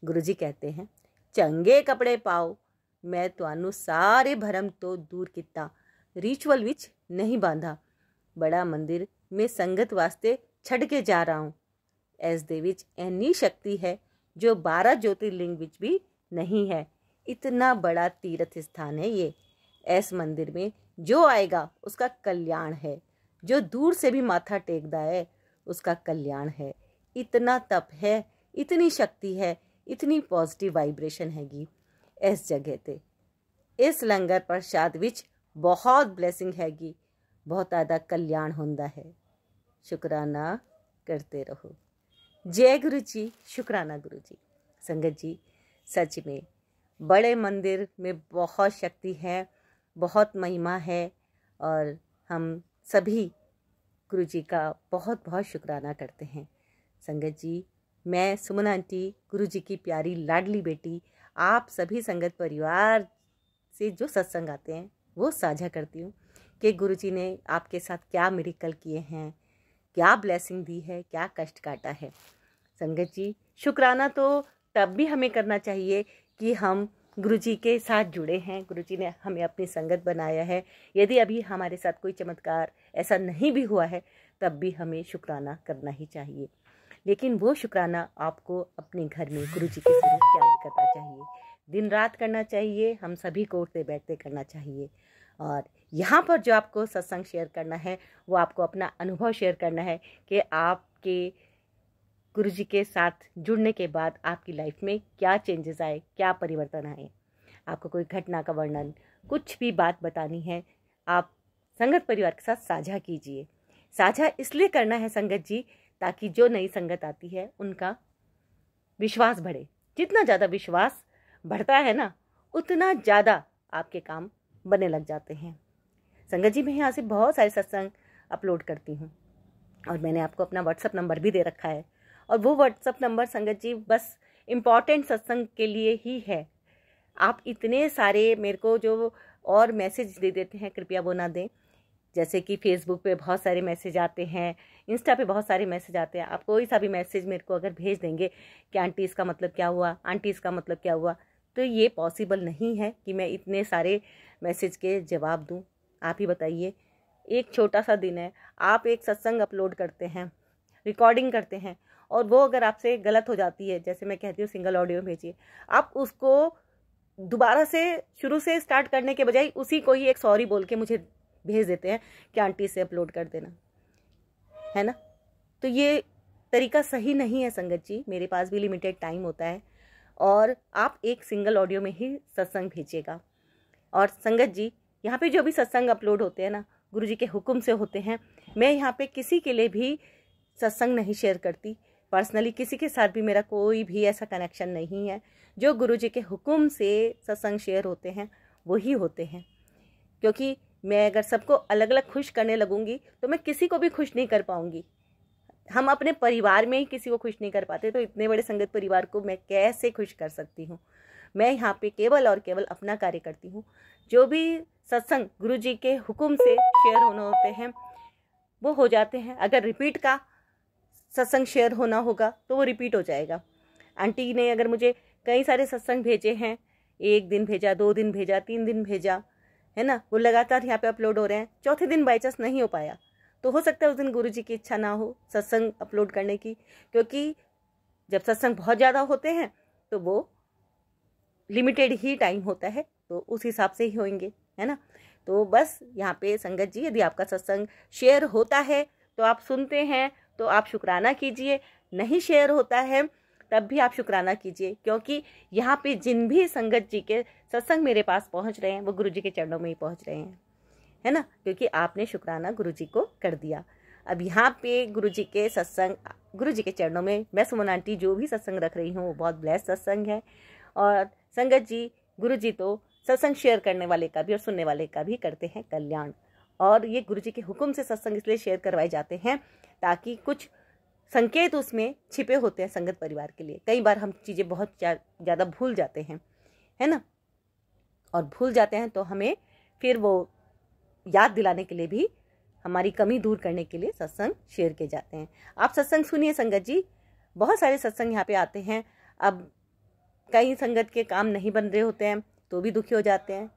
S2: गुरुजी कहते हैं, चंगे कपड़े पाओ, मैं ਤੁਹਾਨੂੰ ਸਾਰੇ भरम तो दूर किता, रिचुअल विच नहीं बांधा। बड़ा मंदिर में संगत वास्ते छड़ के जा रहा हूँ। इस दे विच ऐनी शक्ति है जो 12 ज्योतिर्लिंग विच भी नहीं है। इतना बड़ा तीर्थ स्थान है ये। इस मंदिर में जो आएगा उसका कल्याण है, जो दूर से भी माथा टेकदा है उसका कल्याण है। इतना तप है, इतनी शक्ति है, इतनी पॉजिटिव वाइब्रेशन हैगी इस जगह ते। इस लंगर प्रसाद विच बहुत ब्लेसिंग हैगी, बहुत ज़्यादा कल्याण होंदा है। शुक्राना करते रहो। जय गुरु जी, शुक्राना गुरु जी। संगत जी, सच में बड़े मंदिर में बहुत शक्ति है, बहुत महिमा है और हम सभी गुरु जी का बहुत बहुत शुक्राना करते हैं। संगत जी, मैं सुमन आंटी, गुरु जी की प्यारी लाडली बेटी, आप सभी संगत परिवार से जो सत्संग आते हैं वो साझा करती हूँ कि गुरुजी ने आपके साथ क्या मिरेकल किए हैं, क्या ब्लेसिंग दी है, क्या कष्ट काटा है। संगत जी, शुक्राना तो तब भी हमें करना चाहिए कि हम गुरुजी के साथ जुड़े हैं, गुरुजी ने हमें अपनी संगत बनाया है। यदि अभी हमारे साथ कोई चमत्कार ऐसा नहीं भी हुआ है तब भी हमें शुक्राना करना ही चाहिए। लेकिन वो शुक्राना आपको अपने घर में गुरुजी के स्वरूप के आगे करना चाहिए, दिन रात करना चाहिए, हम सभी को उठते बैठते करना चाहिए। और यहाँ पर जो आपको सत्संग शेयर करना है वो आपको अपना अनुभव शेयर करना है कि आपके गुरुजी के साथ जुड़ने के बाद आपकी लाइफ में क्या चेंजेस आए, क्या परिवर्तन आए। आपको कोई घटना का वर्णन, कुछ भी बात बतानी है, आप संगत परिवार के साथ साझा कीजिए। साझा इसलिए करना है संगत जी, ताकि जो नई संगत आती है उनका विश्वास बढ़े। जितना ज़्यादा विश्वास बढ़ता है ना, उतना ज़्यादा आपके काम बनने लग जाते हैं। संगत जी, मैं यहाँ से बहुत सारे सत्संग अपलोड करती हूँ और मैंने आपको अपना व्हाट्सअप नंबर भी दे रखा है। और वो व्हाट्सअप नंबर संगत जी बस इम्पॉर्टेंट सत्संग के लिए ही है। आप इतने सारे मेरे को जो और मैसेज दे देते हैं, कृपया वो ना दें। जैसे कि फेसबुक पे बहुत सारे मैसेज आते हैं, इंस्टा पे बहुत सारे मैसेज आते हैं। आप कोई सा भी मैसेज मेरे को अगर भेज देंगे कि आंटी इसका मतलब क्या हुआ, आंटी इसका मतलब क्या हुआ, तो ये पॉसिबल नहीं है कि मैं इतने सारे मैसेज के जवाब दूं। आप ही बताइए, एक छोटा सा दिन है, आप एक सत्संग अपलोड करते हैं, रिकॉर्डिंग करते हैं और वो अगर आपसे गलत हो जाती है, जैसे मैं कहती हूँ सिंगल ऑडियो भेजिए, आप उसको दोबारा से शुरू से स्टार्ट करने के बजाय उसी को ही एक सॉरी बोल के मुझे भेज देते हैं कि आंटी से अपलोड कर देना, है ना। तो ये तरीका सही नहीं है संगत जी। मेरे पास भी लिमिटेड टाइम होता है और आप एक सिंगल ऑडियो में ही सत्संग भेजिएगा। और संगत जी, यहाँ पे जो भी सत्संग अपलोड होते हैं ना, गुरुजी के हुक्म से होते हैं। मैं यहाँ पे किसी के लिए भी सत्संग नहीं शेयर करती। पर्सनली किसी के साथ भी मेरा कोई भी ऐसा कनेक्शन नहीं है। जो गुरुजी के हुक्म से सत्संग शेयर होते हैं वही होते हैं। क्योंकि मैं अगर सबको अलग अलग खुश करने लगूंगी तो मैं किसी को भी खुश नहीं कर पाऊंगी। हम अपने परिवार में ही किसी को खुश नहीं कर पाते, तो इतने बड़े संगत परिवार को मैं कैसे खुश कर सकती हूँ। मैं यहाँ पे केवल और केवल अपना कार्य करती हूँ। जो भी सत्संग गुरुजी के हुक्म से शेयर होने होते हैं वो हो जाते हैं। अगर रिपीट का सत्संग शेयर होना होगा तो वो रिपीट हो जाएगा। आंटी ने अगर मुझे कई सारे सत्संग भेजे हैं, 1 दिन भेजा, 2 दिन भेजा, 3 दिन भेजा, है ना, वो लगातार यहाँ पे अपलोड हो रहे हैं, चौथे दिन बाई चांस नहीं हो पाया तो हो सकता है उस दिन गुरुजी की इच्छा ना हो सत्संग अपलोड करने की, क्योंकि जब सत्संग बहुत ज़्यादा होते हैं तो वो लिमिटेड ही टाइम होता है, तो उस हिसाब से ही होंगे, है ना। तो बस यहाँ पे संगत जी, यदि आपका सत्संग शेयर होता है तो आप सुनते हैं तो आप शुक्राना कीजिए, नहीं शेयर होता है तब भी आप शुक्राना कीजिए, क्योंकि यहाँ पे जिन भी संगत जी के सत्संग मेरे पास पहुँच रहे हैं वो गुरु जी के चरणों में ही पहुँच रहे हैं, है ना, क्योंकि आपने शुक्राना गुरु जी को कर दिया। अब यहाँ पे गुरु जी के सत्संग, गुरु जी के चरणों में मैं सुमन आंटी जो भी सत्संग रख रही हूँ वो बहुत ब्लेस्ड सत्संग है। और संगत जी, गुरु जी तो सत्संग शेयर करने वाले का भी और सुनने वाले का भी करते हैं कल्याण, और ये गुरु जी के हुक्म से सत्संग इसलिए शेयर करवाए जाते हैं ताकि कुछ संकेत उसमें छिपे होते हैं संगत परिवार के लिए। कई बार हम चीज़ें बहुत ज़्यादा भूल जाते हैं, है ना, और भूल जाते हैं तो हमें फिर वो याद दिलाने के लिए भी, हमारी कमी दूर करने के लिए सत्संग शेयर किए जाते हैं। आप सत्संग सुनिए संगत जी, बहुत सारे सत्संग यहाँ पे आते हैं। अब कई संगत के काम नहीं बन रहे होते हैं तो भी दुखी हो जाते हैं,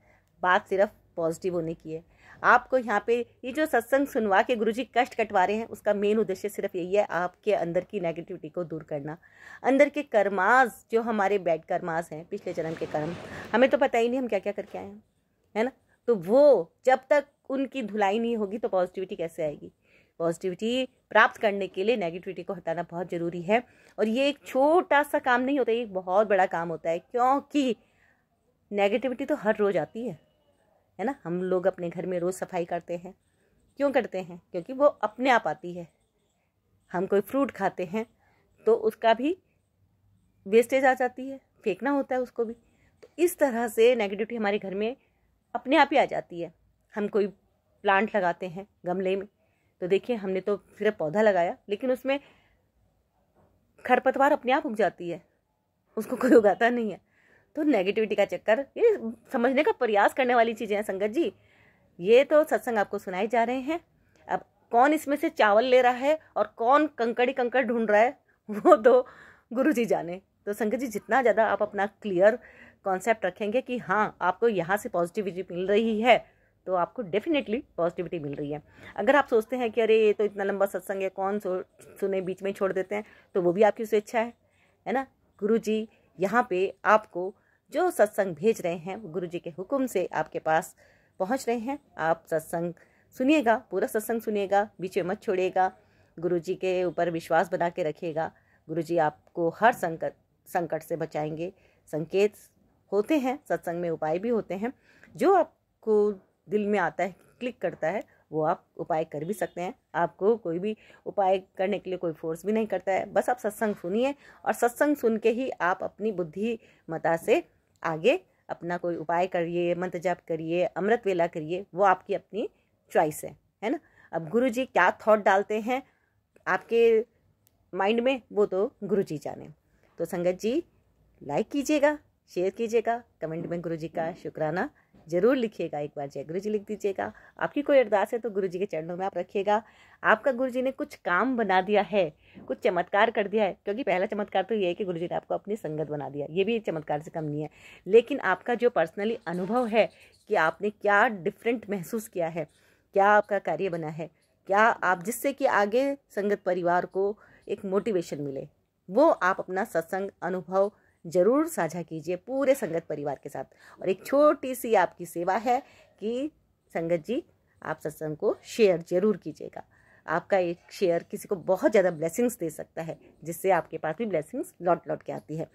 S2: बात सिर्फ पॉजिटिव होने की है। आपको यहाँ पे ये जो सत्संग सुनवा के गुरुजी कष्ट कटवा रहे हैं उसका मेन उद्देश्य सिर्फ यही है, आपके अंदर की नेगेटिविटी को दूर करना। अंदर के कर्मास, जो हमारे बैड कर्मास हैं, पिछले जन्म के कर्म, हमें तो पता ही नहीं हम क्या क्या करके आए हैं, है ना, तो वो जब तक उनकी धुलाई नहीं होगी तो पॉजिटिविटी कैसे आएगी। पॉजिटिविटी प्राप्त करने के लिए नेगेटिविटी को हटाना बहुत ज़रूरी है, और ये एक छोटा सा काम नहीं होता, ये एक बहुत बड़ा काम होता है, क्योंकि नेगेटिविटी तो हर रोज़ आती है ना। हम लोग अपने घर में रोज़ सफाई करते हैं, क्यों करते हैं, क्योंकि वो अपने आप आती है। हम कोई फ्रूट खाते हैं तो उसका भी वेस्टेज आ जाती है, फेंकना होता है उसको भी। तो इस तरह से नेगेटिविटी हमारे घर में अपने आप ही आ जाती है। हम कोई प्लांट लगाते हैं गमले में, तो देखिए हमने तो सिर्फ पौधा लगाया लेकिन उसमें खरपतवार अपने आप उग जाती है, उसको कोई उगाता नहीं है। तो नेगेटिविटी का चक्कर, ये समझने का प्रयास करने वाली चीज़ें हैं संगत जी। ये तो सत्संग आपको सुनाए जा रहे हैं, अब कौन इसमें से चावल ले रहा है और कौन कंकड़ी कंकड़ ढूंढ रहा है वो तो गुरु जी जाने। तो संगत जी, जितना ज़्यादा आप अपना क्लियर कॉन्सेप्ट रखेंगे कि हाँ आपको यहाँ से पॉजिटिविटी मिल रही है, तो आपको डेफिनेटली पॉजिटिविटी मिल रही है। अगर आप सोचते हैं कि अरे ये तो इतना लंबा सत्संग है, कौन सुने, बीच में छोड़ देते हैं, तो वो भी आपकी स्वेच्छा है ना। गुरु जी यहाँ पे आपको जो सत्संग भेज रहे हैं वो गुरु जी के हुक्म से आपके पास पहुँच रहे हैं। आप सत्संग सुनिएगा, पूरा सत्संग सुनिएगा, बीच में मत छोड़िएगा, गुरु जी के ऊपर विश्वास बना के रखिएगा। गुरु जी आपको हर संकट से बचाएंगे। संकेत होते हैं सत्संग में, उपाय भी होते हैं, जो आपको दिल में आता है, क्लिक करता है, वो आप उपाय कर भी सकते हैं। आपको कोई भी उपाय करने के लिए कोई फोर्स भी नहीं करता है, बस आप सत्संग सुनिए, और सत्संग सुन के ही आप अपनी बुद्धिमता से आगे अपना कोई उपाय करिए, मंत्र जाप करिए, अमृत वेला करिए, वो आपकी अपनी चॉइस है ना। अब गुरु जी क्या थॉट डालते हैं आपके माइंड में, वो तो गुरु जी जाने। तो संगत जी, लाइक कीजिएगा, शेयर कीजिएगा, कमेंट में गुरु जी का शुक्राना जरूर लिखिएगा, एक बार जय गुरु जी लिख दीजिएगा। आपकी कोई अरदास है तो गुरु जी के चरणों में आप रखिएगा। आपका गुरु जी ने कुछ काम बना दिया है, कुछ चमत्कार कर दिया है, क्योंकि पहला चमत्कार तो ये है कि गुरु जी ने आपको अपनी संगत बना दिया, ये भी चमत्कार से कम नहीं है। लेकिन आपका जो पर्सनली अनुभव है कि आपने क्या डिफरेंट महसूस किया है, क्या आपका कार्य बना है, क्या आप, जिससे कि आगे संगत परिवार को एक मोटिवेशन मिले, वो आप अपना सत्संग अनुभव जरूर साझा कीजिए पूरे संगत परिवार के साथ। और एक छोटी सी आपकी सेवा है कि संगत जी, आप सत्संग को शेयर जरूर कीजिएगा। आपका एक शेयर किसी को बहुत ज़्यादा ब्लेसिंग्स दे सकता है, जिससे आपके पास भी ब्लेसिंग्स लौट लौट के आती है।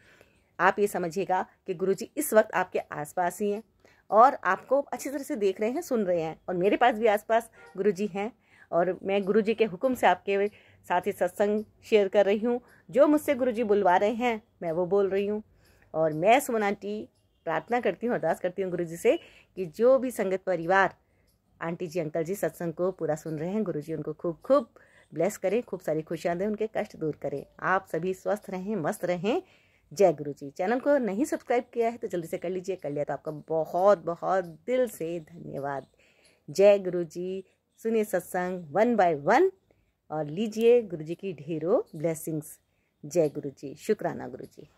S2: आप ये समझिएगा कि गुरुजी इस वक्त आपके आसपास ही हैं और आपको अच्छी तरह से देख रहे हैं, सुन रहे हैं। और मेरे पास भी आसपास गुरुजी हैं, और मैं गुरुजी के हुक्म से आपके साथ ही सत्संग शेयर कर रही हूँ। जो मुझसे गुरुजी बुलवा रहे हैं मैं वो बोल रही हूँ। और मैं सुमन आंटी प्रार्थना करती हूँ, अरदास करती हूँ गुरुजी से कि जो भी संगत परिवार, आंटी जी, अंकल जी सत्संग को पूरा सुन रहे हैं, गुरुजी उनको खूब खूब ब्लेस करें, खूब सारी खुशियाँ दें, उनके कष्ट दूर करें। आप सभी स्वस्थ रहें, मस्त रहें। जय गुरुजी। चैनल को नहीं सब्सक्राइब किया है तो जल्दी से कर लीजिए, कर लिया तो आपका बहुत बहुत दिल से धन्यवाद। जय गुरुजी। सुनिए सत्संग 1 बाय 1 और लीजिए गुरुजी की ढेरों ब्लेसिंग्स। जय गुरुजी। शुक्राना गुरुजी।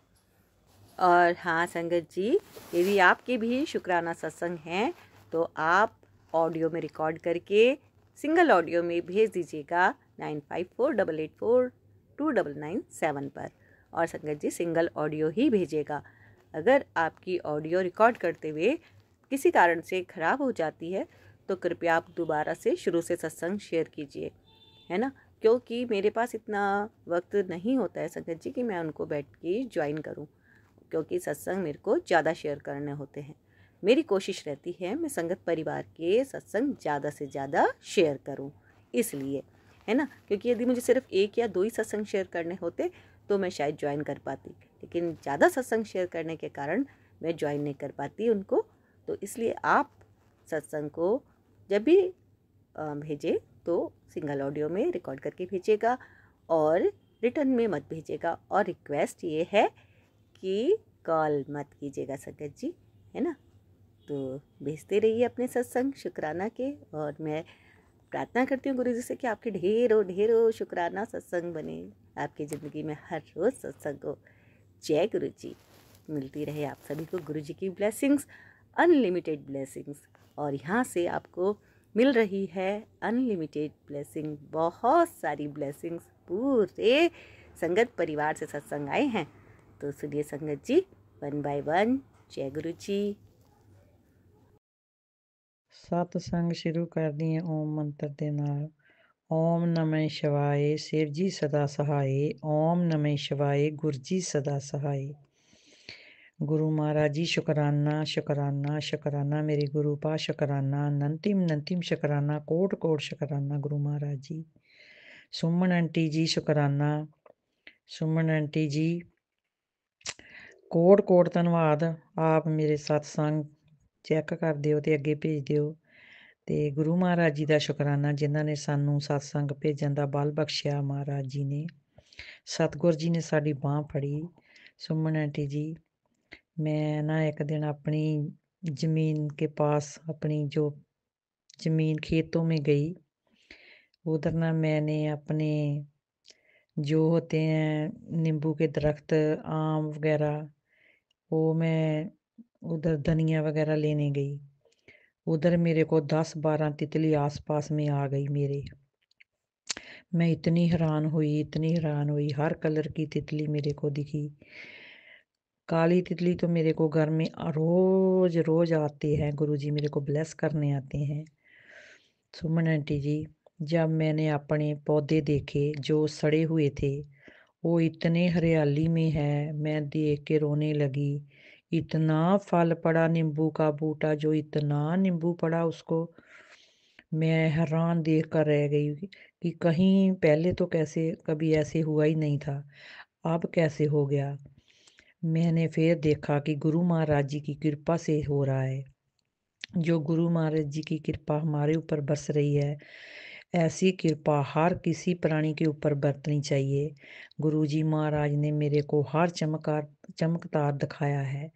S2: और हाँ संगत जी, यदि आपके भी शुक्राना सत्संग हैं तो आप ऑडियो में रिकॉर्ड करके सिंगल ऑडियो में भेज दीजिएगा 9548842997 पर। और संगत जी सिंगल ऑडियो ही भेजिएगा। अगर आपकी ऑडियो रिकॉर्ड करते हुए किसी कारण से ख़राब हो जाती है तो कृपया आप दोबारा से शुरू से सत्संग शेयर कीजिए, है ना, क्योंकि मेरे पास इतना वक्त नहीं होता है संगत जी कि मैं उनको बैठ के ज्वाइन करूं, क्योंकि सत्संग मेरे को ज़्यादा शेयर करने होते हैं। मेरी कोशिश रहती है मैं संगत परिवार के सत्संग ज़्यादा से ज़्यादा शेयर करूं, इसलिए, है ना, क्योंकि यदि मुझे सिर्फ एक या दो ही सत्संग शेयर करने होते तो मैं शायद ज्वाइन कर पाती, लेकिन ज़्यादा सत्संग शेयर करने के कारण मैं ज्वाइन नहीं कर पाती उनको। तो इसलिए आप सत्संग को जब भी भेजें तो सिंगल ऑडियो में रिकॉर्ड करके भेजिएगा और रिटर्न में मत भेजिएगा। और रिक्वेस्ट ये है कि कॉल मत कीजिएगा संगत जी, है ना। तो भेजते रहिए अपने सत्संग शुक्राना के, और मैं प्रार्थना करती हूँ गुरु जी से कि आपके ढेरों ढेरों शुक्राना सत्संग बने आपकी ज़िंदगी में, हर रोज़ सत्संग हो। जय गुरु जी। मिलती रहे आप सभी को गुरु जी की ब्लेसिंग्स, अनलिमिटेड ब्लेसिंग्स। और यहाँ से आपको मिल रही है अनलिमिटेड ब्लेसिंग, बहुत सारी ब्लेसिंग्स। पूरे संगत परिवार से सत्संग आए हैं, तो सुनिए संगत जी 1 बाय 1। जय गुरु जी।
S3: सतसंग शुरू कर दिए ओम मंत्र दे नाल। ओम नमः शिवाय, शिव जी सदा सहाय। ओम नमः शिवाय, गुरु जी सदा सहाय। गुरु महाराज जी शुकराना शुकराना शुकराना, मेरे गुरु पा शुकराना, नंतिम नंतिम शुकराना, कोट कोट शुकराना गुरु महाराज जी। सुमन आंटी जी शुकराना, सुमन आंटी जी कोट कोट धन्नवाद। आप मेरे सतसंग चैक कर दिओ ते अगे भेज दिओ। ਤੇ ਗੁਰੂ ਮਹਾਰਾਜ ਜੀ ਦਾ ਸ਼ੁਕਰਾਨਾ ਜਿਨ੍ਹਾਂ ਨੇ ਸਾਨੂੰ ਸਤਸੰਗ ਭੇਜਣ ਦਾ ਬਲ ਬਖਸ਼ਿਆ। ਮਹਾਰਾਜ ਜੀ ਨੇ, ਸਤਿਗੁਰ ਜੀ ਨੇ ਸਾਡੀ ਬਾਹ ਫੜੀ। ਸੁਮਨ ਆਂਟੀ ਜੀ, मैं ना एक दिन अपनी ज़मीन के पास, अपनी जो ज़मीन खेतों में गई, उधर ना मैंने अपने जो होते हैं नींबू के दरख्त, आम वगैरह, वो मैं उधर धनिया वगैरह लेने गई। उधर मेरे को 10-12 तितली आस-पास में आ गई मेरे। मैं इतनी हैरान हुई, हर कलर की तितली मेरे को दिखी। काली तितली तो मेरे को घर में रोज़ आते हैं, गुरुजी मेरे को ब्लेस करने आते हैं। सुमन आंटी जी, जब मैंने अपने पौधे देखे जो सड़े हुए थे, वो इतने हरियाली में है, मैं देख के रोने लगी। इतना फल पड़ा नींबू का बूटा, जो इतना नींबू पड़ा उसको मैं हैरान देख कर रह गई कि कहीं पहले तो कैसे कभी ऐसे हुआ ही नहीं था, अब कैसे हो गया। मैंने फिर देखा कि गुरु महाराज जी की कृपा से हो रहा है। जो गुरु महाराज जी की कृपा हमारे ऊपर बरस रही है, ऐसी कृपा हर किसी प्राणी के ऊपर बरतनी चाहिए। गुरु जी महाराज ने मेरे को हर चमत्कार दिखाया है।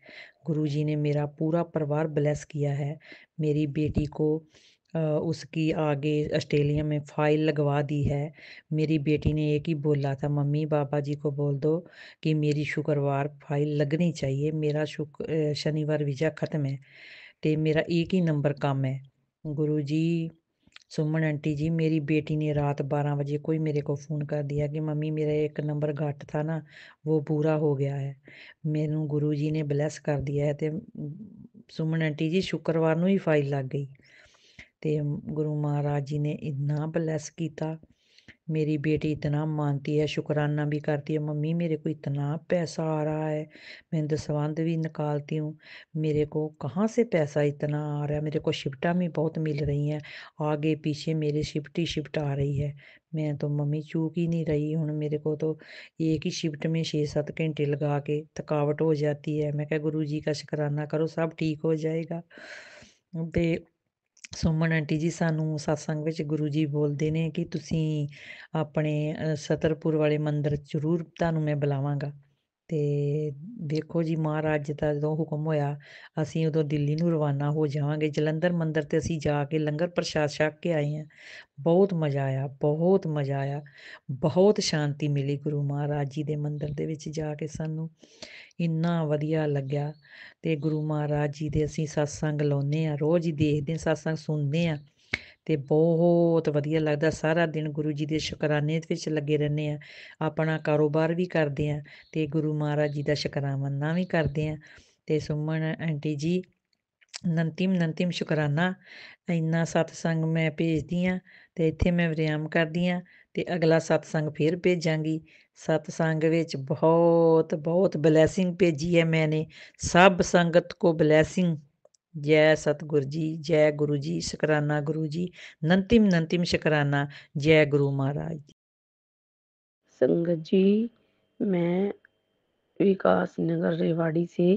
S3: गुरु जी ने मेरा पूरा परिवार ब्लेस किया है। मेरी बेटी को उसकी आगे ऑस्ट्रेलिया में फ़ाइल लगवा दी है। मेरी बेटी ने एक ही बोला था, मम्मी बाबा जी को बोल दो कि मेरी शुक्रवार फ़ाइल लगनी चाहिए, मेरा शनिवार वीज़ा ख़त्म है ते मेरा एक ही नंबर कम है। गुरु जी, सुमन आंटी जी, मेरी बेटी ने रात 12 बजे कोई मेरे को फ़ोन कर दिया कि मम्मी मेरा एक नंबर घट था ना, वो पूरा हो गया है। मैनू गुरु जी ने ब्लेस कर दिया है। ते सुमन आंटी जी शुक्रवार नूं ही फ़ाइल लग गई। ते गुरु महाराज जी ने इतना ब्लेस किया। मेरी बेटी इतना मानती है, शुक्राना भी करती है, मम्मी मेरे को इतना पैसा आ रहा है, मैं दसवंध भी निकालती हूँ, मेरे को कहाँ से पैसा इतना आ रहा है, मेरे को शिफ्टा भी बहुत मिल रही हैं, आगे पीछे मेरे शिफ्ट आ रही है। मैं तो मम्मी चूक ही नहीं रही हूँ, मेरे को तो एक ही शिफ्ट में 6-7 घंटे लगा के थकावट हो जाती है। मैं क्या गुरु जी का शुक्राना करो, सब ठीक हो जाएगा। ते ਸੁਮਨ ਆਂਟੀ ਜੀ, ਸਾਨੂੰ ਸਤਸੰਗ ਵਿੱਚ ਗੁਰੂ ਜੀ ਬੋਲਦੇ ਨੇ ਕਿ ਤੁਸੀਂ ਆਪਣੇ ਛਤਰਪੁਰ ਵਾਲੇ ਮੰਦਿਰ ਜ਼ਰੂਰ ਤੁਹਾਨੂੰ ਮੈਂ ਬੁਲਾਵਾਂਗਾ। ਤੇ ਵੇਖੋ ਜੀ, ਮਹਾਰਾਜ ਦਾ ਜਦੋਂ ਹੁਕਮ ਹੋਇਆ ਅਸੀਂ ਉਦੋਂ ਦਿੱਲੀ ਨੂੰ ਰਵਾਨਾ ਹੋ ਜਾਵਾਂਗੇ। ਜਲੰਧਰ ਮੰਦਿਰ ਤੇ ਅਸੀਂ ਜਾ ਕੇ ਲੰਗਰ ਪ੍ਰਸ਼ਾਦ ਛਕ ਕੇ ਆਏ ਹਾਂ। ਬਹੁਤ ਮਜ਼ਾ ਆਇਆ, ਬਹੁਤ ਮਜ਼ਾ ਆਇਆ, ਬਹੁਤ ਸ਼ਾਂਤੀ ਮਿਲੀ ਗੁਰੂ ਮਹਾਰਾਜ ਜੀ ਦੇ ਮੰਦਿਰ ਦੇ ਵਿੱਚ ਜਾ ਕੇ। ਸਾਨੂੰ ਇੰਨਾ ਵਧੀਆ ਲੱਗਿਆ। ਤੇ ਗੁਰੂ ਮਹਾਰਾਜ ਜੀ ਦੇ ਅਸੀਂ ਸਤਸੰਗ ਲਾਉਂਦੇ ਹਾਂ, ਰੋਜ਼ ਹੀ ਦੇਖਦੇ ਹਾਂ, ਸਤਸੰਗ ਸੁਣਦੇ ਹਾਂ। ਤੇ ਬਹੁਤ ਵਧੀਆ ਲੱਗਦਾ। ਸਾਰਾ ਦਿਨ ਗੁਰੂ ਜੀ ਦੇ ਸ਼ੁਕਰਾਨੇ ਦੇ ਵਿੱਚ ਲੱਗੇ ਰਹਿੰਦੇ ਆ। ਆਪਣਾ ਕਾਰੋਬਾਰ ਵੀ ਕਰਦੇ ਆ ਤੇ ਗੁਰੂ ਮਹਾਰਾਜ ਜੀ ਦਾ ਸ਼ੁਕਰਾਨਾ ਵੀ ਕਰਦੇ ਆ। ਤੇ ਸੁਮਨ ਆਂਟੀ ਜੀ, ਨੰਤਿਮ ਸ਼ੁਕਰਾਨਾ। ਇੰਨਾ ਸਤਸੰਗ ਮੈਂ ਭੇਜਦੀ ਹਾਂ ਤੇ ਇੱਥੇ ਮੈਂ ਵਿਰਾਮ ਕਰਦੀ ਹਾਂ ਤੇ ਅਗਲਾ ਸਤਸੰਗ ਫਿਰ ਭੇਜਾਂਗੀ। सत्संग ਵਿੱਚ बहुत बहुत ब्लैसिंग भेजी है मैंने। सब संगत को ब्लैसिंग। जय सतगुरु जी, जय गुरु जी, शुकराना गुरु जी, नंतिम शुकराना। जय गुरु महाराज।
S1: संगत जी, मैं विकास नगर रेवाड़ी से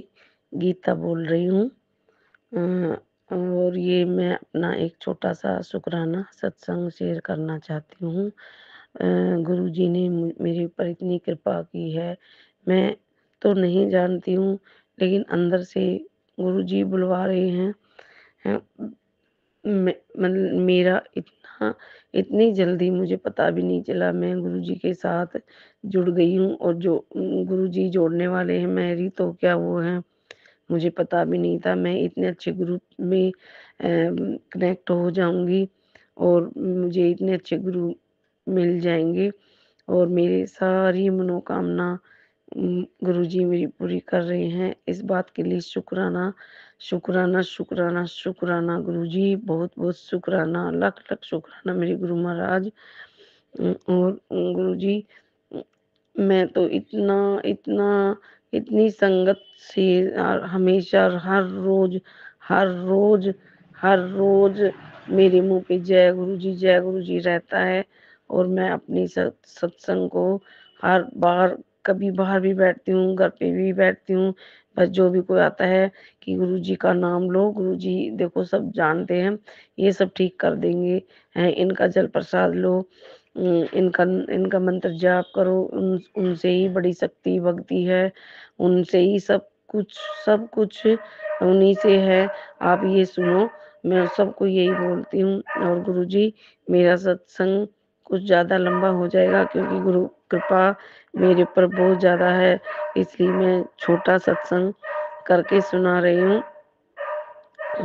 S1: गीता बोल रही हूँ और ये मैं अपना एक छोटा सा शुकराना सत्संग शेयर करना चाहती हूँ। गुरु जी ने मेरे ऊपर इतनी कृपा की है, मैं तो नहीं जानती हूँ, लेकिन अंदर से गुरु जी बुलवा रहे हैं। मेरा इतनी जल्दी मुझे पता भी नहीं चला। मैं गुरु जी के साथ जुड़ गई हूँ और जो गुरु जी जोड़ने वाले हैं मेरी तो क्या वो है, मुझे पता भी नहीं था मैं इतने अच्छे ग्रुप में कनेक्ट हो जाऊंगी और मुझे इतने अच्छे गुरु मिल जाएंगे और मेरी सारी मनोकामना गुरु जी मेरी पूरी कर रहे हैं। इस बात के लिए शुक्राना शुक्राना शुक्राना शुक्राना गुरु जी, बहुत बहुत शुक्राना, लख लख शुक्राना मेरे गुरु महाराज। और गुरु जी, मैं तो इतनी संगत से हमेशा हर रोज मेरे मुंह पे जय गुरु जी रहता है और मैं अपनी सत्संग को हर बार, कभी बाहर भी बैठती हूँ, घर पे भी बैठती हूँ, बस जो भी कोई आता है कि गुरु जी का नाम लो, गुरु जी देखो सब जानते हैं, ये सब ठीक कर देंगे, इनका जल प्रसाद लो, इनका मंत्र जाप करो, उनसे ही बड़ी शक्ति भक्ति है, उनसे ही सब कुछ उन्हीं से है। आप ये सुनो, मैं सबको यही बोलती हूँ। और गुरुजी, मेरा सत्संग कुछ ज्यादा लंबा हो जाएगा क्योंकि गुरु कृपा मेरे ऊपर बहुत ज्यादा है, इसलिए मैं छोटा सत्संग करके सुना रही हूँ।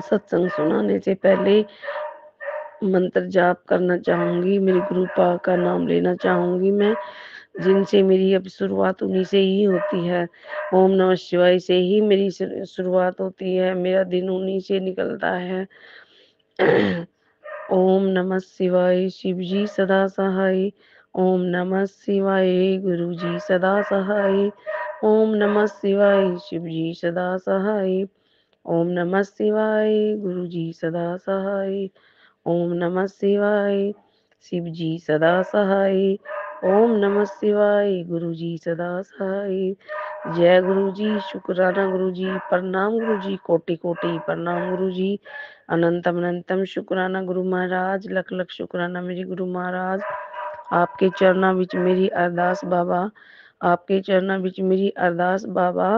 S1: सत्संग सुनाने से पहले मंत्र जाप करना चाहूंगी, मेरे गुरु पाक का नाम लेना चाहूंगी मैं, जिनसे मेरी अब शुरुआत उन्हीं से ही होती है। ओम नमः शिवाय से ही मेरी शुरुआत होती है, मेरा दिन उन्हीं से निकलता है। ओम नमः शिवाय शिव जी सदा सहाय। ओम नमः शिवाय गुरु जी सदा सहाय। ओम नमः शिवाय शिव जी सदा सहाय। ओम नमः शिवाय गुरु जी सदा सहाय। ओम नमः शिवाय शिव जी सदा सहाय। ओम नमः शिवाय गुरु जी सदा सहाय। जय गुरु जी, शुक्राना गुरु जी, प्रणाम गुरु जी, कोटि कोटि प्रणाम गुरु जी, अनंतम अनंतम शुक्राना गुरु महाराज, लख लख शुक्राना मेरे गुरु महाराज। आपके चरणा विच मेरी अरदास बाबा, आपके चरणा विच मेरी अरदास बाबा,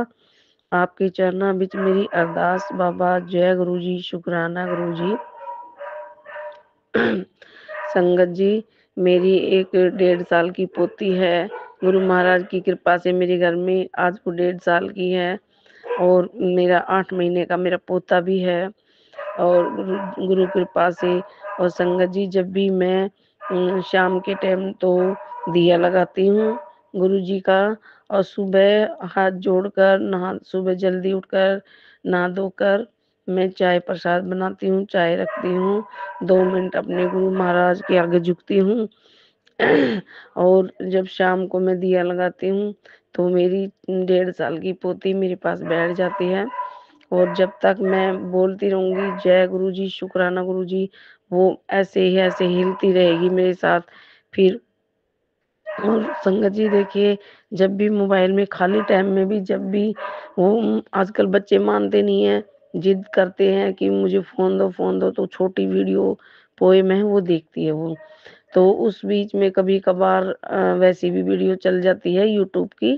S1: आपके चरणा विच मेरी अरदास बाबा। जय गुरु जी, शुक्राना गुरु जी। संगत जी, मेरी एक 1.5 साल की पोती है, गुरु महाराज की कृपा से मेरे घर में आज वो 1.5 साल की है और मेरा 8 महीने का मेरा पोता भी है और गुरु कृपा से। और संगत जी, जब भी मैं शाम के टाइम तो दिया लगाती हूँ गुरु जी का, और सुबह हाथ जोड़कर सुबह जल्दी उठकर नहा धोकर मैं चाय प्रसाद बनाती हूँ, चाय रखती हूँ, 2 मिनट अपने गुरु महाराज के आगे झुकती हूँ। और जब शाम को मैं दिया लगाती हूँ तो मेरी 1.5 साल की पोती मेरे पास बैठ जाती है और जब तक मैं बोलती रहूंगी जय गुरु जी, शुक्राना गुरु जी, वो ऐसे हिलती रहेगी मेरे साथ। फिर और संगत जी देखिए, जब भी मोबाइल में खाली टाइम में भी, जब भी वो आजकल बच्चे मानते नहीं है, जिद करते हैं कि मुझे फोन दो, तो छोटी वीडियो पोएम है वो देखती है वो। तो उस बीच में कभी कभार वैसी भी वीडियो चल जाती है यूट्यूब की,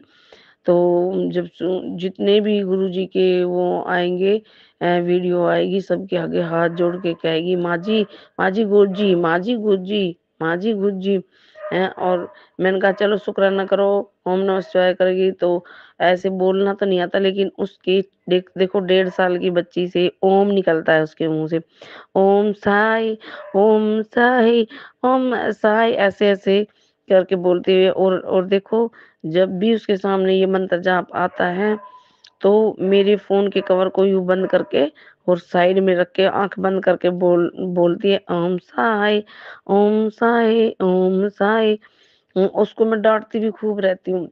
S1: तो जब जितने भी गुरु जी के वो आएंगे, वीडियो आएगी, सबके आगे हाथ जोड़ के कहेगी माँ जी गुरु जी, माँ जी गुरु जी, माँ जी गुरु जी है। और मैंने कहा चलो शुक्राना करो,
S4: ओम नमः शिवाय करेगी तो ऐसे बोलना तो नहीं आता, लेकिन उसकी देखो 1.5 साल की बच्ची से ओम निकलता है उसके मुंह से। ओम साई, ओम साई, ओम साई, ऐसे ऐसे करके बोलते हुए। और देखो जब भी उसके सामने ये मंत्र जाप आता है तो मेरे फोन के कवर को यूं बंद करके और साइड में रख के आंख बंद करके बोलती है ओम साई, ओम साई, ओम साई। उसको मैं डांटती भी खूब रहती हूँ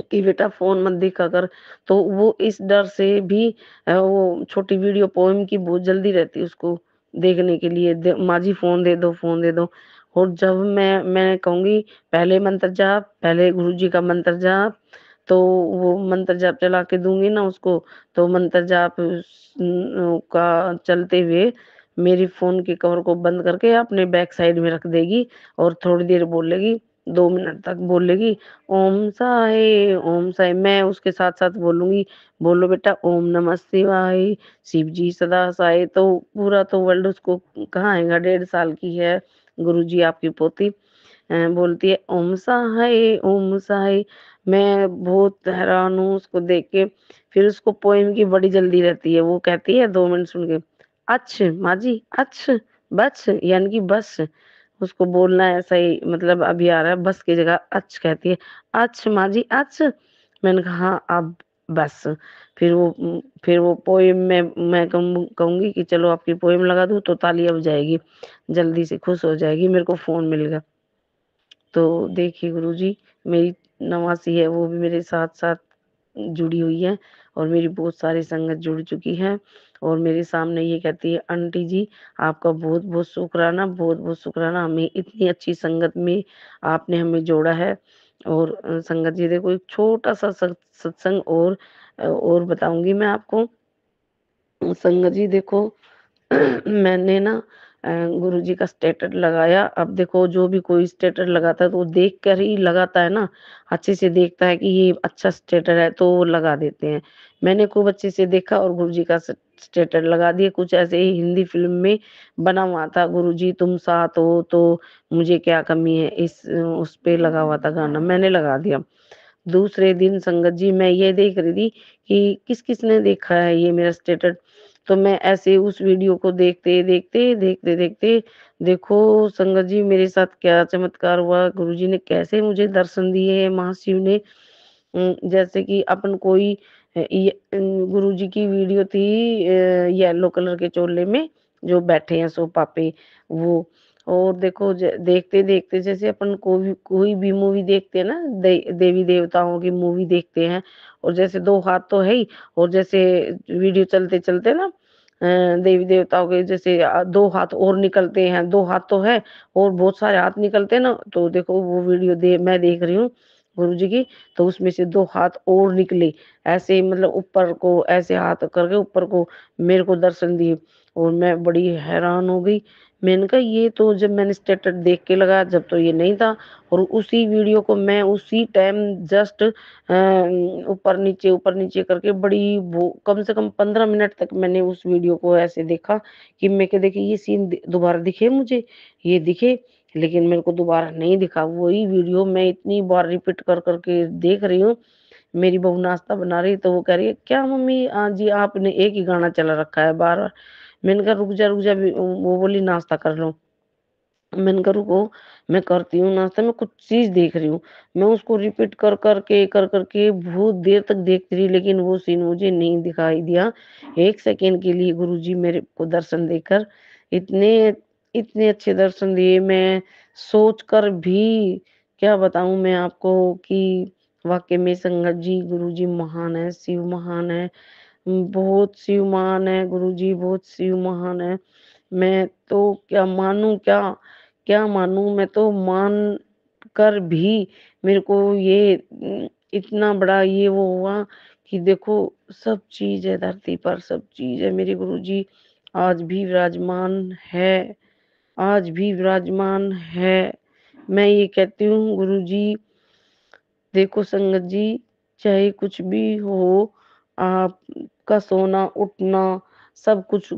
S4: कि बेटा फोन मत देखा कर। तो वो इस डर से भी वो छोटी वीडियो पोएम की बहुत जल्दी रहती है उसको देखने के लिए, माँ जी फोन दे दो, फोन दे दो। और जब मैं कहूंगी पहले मंत्र जाप, पहले गुरुजी का मंत्र जाप, तो वो मंत्र जाप चला के दूंगी ना उसको, तो मंत्र जाप का चलते हुए मेरी फोन के कवर को बंद करके अपने बैक साइड में रख देगी और थोड़ी देर बोलेगी, 2 मिनट तक बोलेगी ओम साई, ओम साई। मैं उसके साथ साथ बोलूंगी, बोलो बेटा ओम नमः शिवाय, शिव जी सदा साई। तो पूरा तो वर्ल्ड उसको कहाँ आएगा, 1.5 साल की है गुरुजी आपकी पोती। बोलती है ओम साई, ओम साई। मैं बहुत हैरान हूँ उसको देख के। फिर उसको पोएम की बड़ी जल्दी रहती है, वो कहती है 2 मिनट सुन के अच्छ माँ जी, अच्छ, बस यानी कि बस। उसको बोलना ऐसा ही मतलब अभी आ रहा है, बस की जगह अच्छ कहती है। अच्छ माँ जी, अच्छ। मैंने कहा हाँ अब बस। फिर वो पोएम में मैं कहूंगी कि चलो आपकी पोएम लगा दूं तो ताली अब जाएगी, जल्दी से खुश हो जाएगी, मेरे को फोन मिल गया। तो देखिए गुरुजी, मेरी नवासी है वो भी मेरे साथ साथ जुड़ी हुई है और मेरी बहुत सारी संगत जुड़ चुकी है और मेरे सामने ये कहती है आंटी जी आपका बहुत बहुत शुक्राना, बहुत बहुत शुक्राना, हमें इतनी अच्छी संगत में आपने हमें जोड़ा है। और संगत जी देखो एक छोटा सा सत्संग और बताऊंगी मैं आपको। संगत जी देखो मैंने ना गुरुजी का स्टेटस लगाया। अब देखो जो भी कोई स्टेटस लगाता है तो वो देख कर ही लगाता है ना, अच्छे से देखता है कि ये अच्छा स्टेटस है तो वो लगा देते हैं। मैंने खूब अच्छे से देखा और गुरुजी का स्टेटस लगा दिया। कुछ ऐसे ही हिंदी फिल्म में बना हुआ था, गुरुजी तुम साथ हो तो मुझे क्या कमी है, इस उस पे लगा हुआ था गाना, मैंने लगा दिया। दूसरे दिन संगत जी मैं ये देख रही थी कि किस किस ने देखा है ये मेरा स्टेटस। तो मैं ऐसे उस वीडियो को देखते देखते देखते देखते देखो संगत जी मेरे साथ क्या चमत्कार हुआ, गुरुजी ने कैसे मुझे दर्शन दिए महाशिव ने। जैसे कि अपन कोई गुरुजी की वीडियो थी येलो कलर के चोले में जो बैठे हैं सोफा पे वो। और देखो देखते देखते जैसे अपन कोई भी मूवी देखते हैं ना, देवी देवताओं की मूवी देखते हैं, और जैसे 2 हाथ तो है ही, और जैसे वीडियो चलते चलते ना देवी देवताओं के जैसे 2 हाथ और निकलते हैं, 2 हाथ तो है और बहुत सारे हाथ निकलते हैं ना, तो देखो वो वीडियो मैं देख रही हूँ गुरु जी की, तो उसमें से 2 हाथ और निकले ऐसे, मतलब ऊपर को ऐसे हाथ करके ऊपर को मेरे को दर्शन दिए। और मैं बड़ी हैरान हो गई, मैंने कहा ये तो जब मैंने स्टेटस देख के लगा जब तो ये नहीं था। और उसी वीडियो को मैं उसी टाइम जस्ट ऊपर नीचे करके बड़ी वो कम से कम 15 मिनट तक मैंने उस वीडियो को ऐसे देखा कि मैं क्या देखे ये सीन दोबारा दिखे मुझे, ये दिखे, लेकिन मेरे को दोबारा नहीं दिखा। वही वीडियो मैं इतनी बार रिपीट कर करके देख रही हूँ। मेरी बहू नाश्ता बना रही तो वो कह रही है क्या मम्मी जी आपने एक ही गाना चला रखा है बार बार। मैंने कहा रुक जा वो बोली नाश्ता कर लो। मैंने कहा रुको मैं करती हूँ नाश्ता, मैं कुछ चीज देख रही हूँ। मैं उसको रिपीट कर करके बहुत देर तक देखती रही, लेकिन वो सीन मुझे नहीं दिखाई दिया। 1 सेकेंड के लिए गुरुजी मेरे को दर्शन देकर इतने इतने अच्छे दर्शन दिए, मैं सोच कर भी क्या बताऊं मैं आपको कि वाकई में संगत जी गुरुजी महान है, शिव महान है, बहुत शिव महान है गुरुजी, बहुत शिव महान है। मैं तो क्या मानूं, क्या क्या मानूं, मैं तो मान कर भी मेरे को ये इतना बड़ा ये वो हुआ कि देखो सब चीज है धरती पर, सब चीज है मेरे गुरुजी आज भी विराजमान है, आज भी विराजमान है। मैं ये कहती हूँ गुरुजी देखो संगत जी चाहे कुछ भी हो, आपका सोना उठना सब कुछ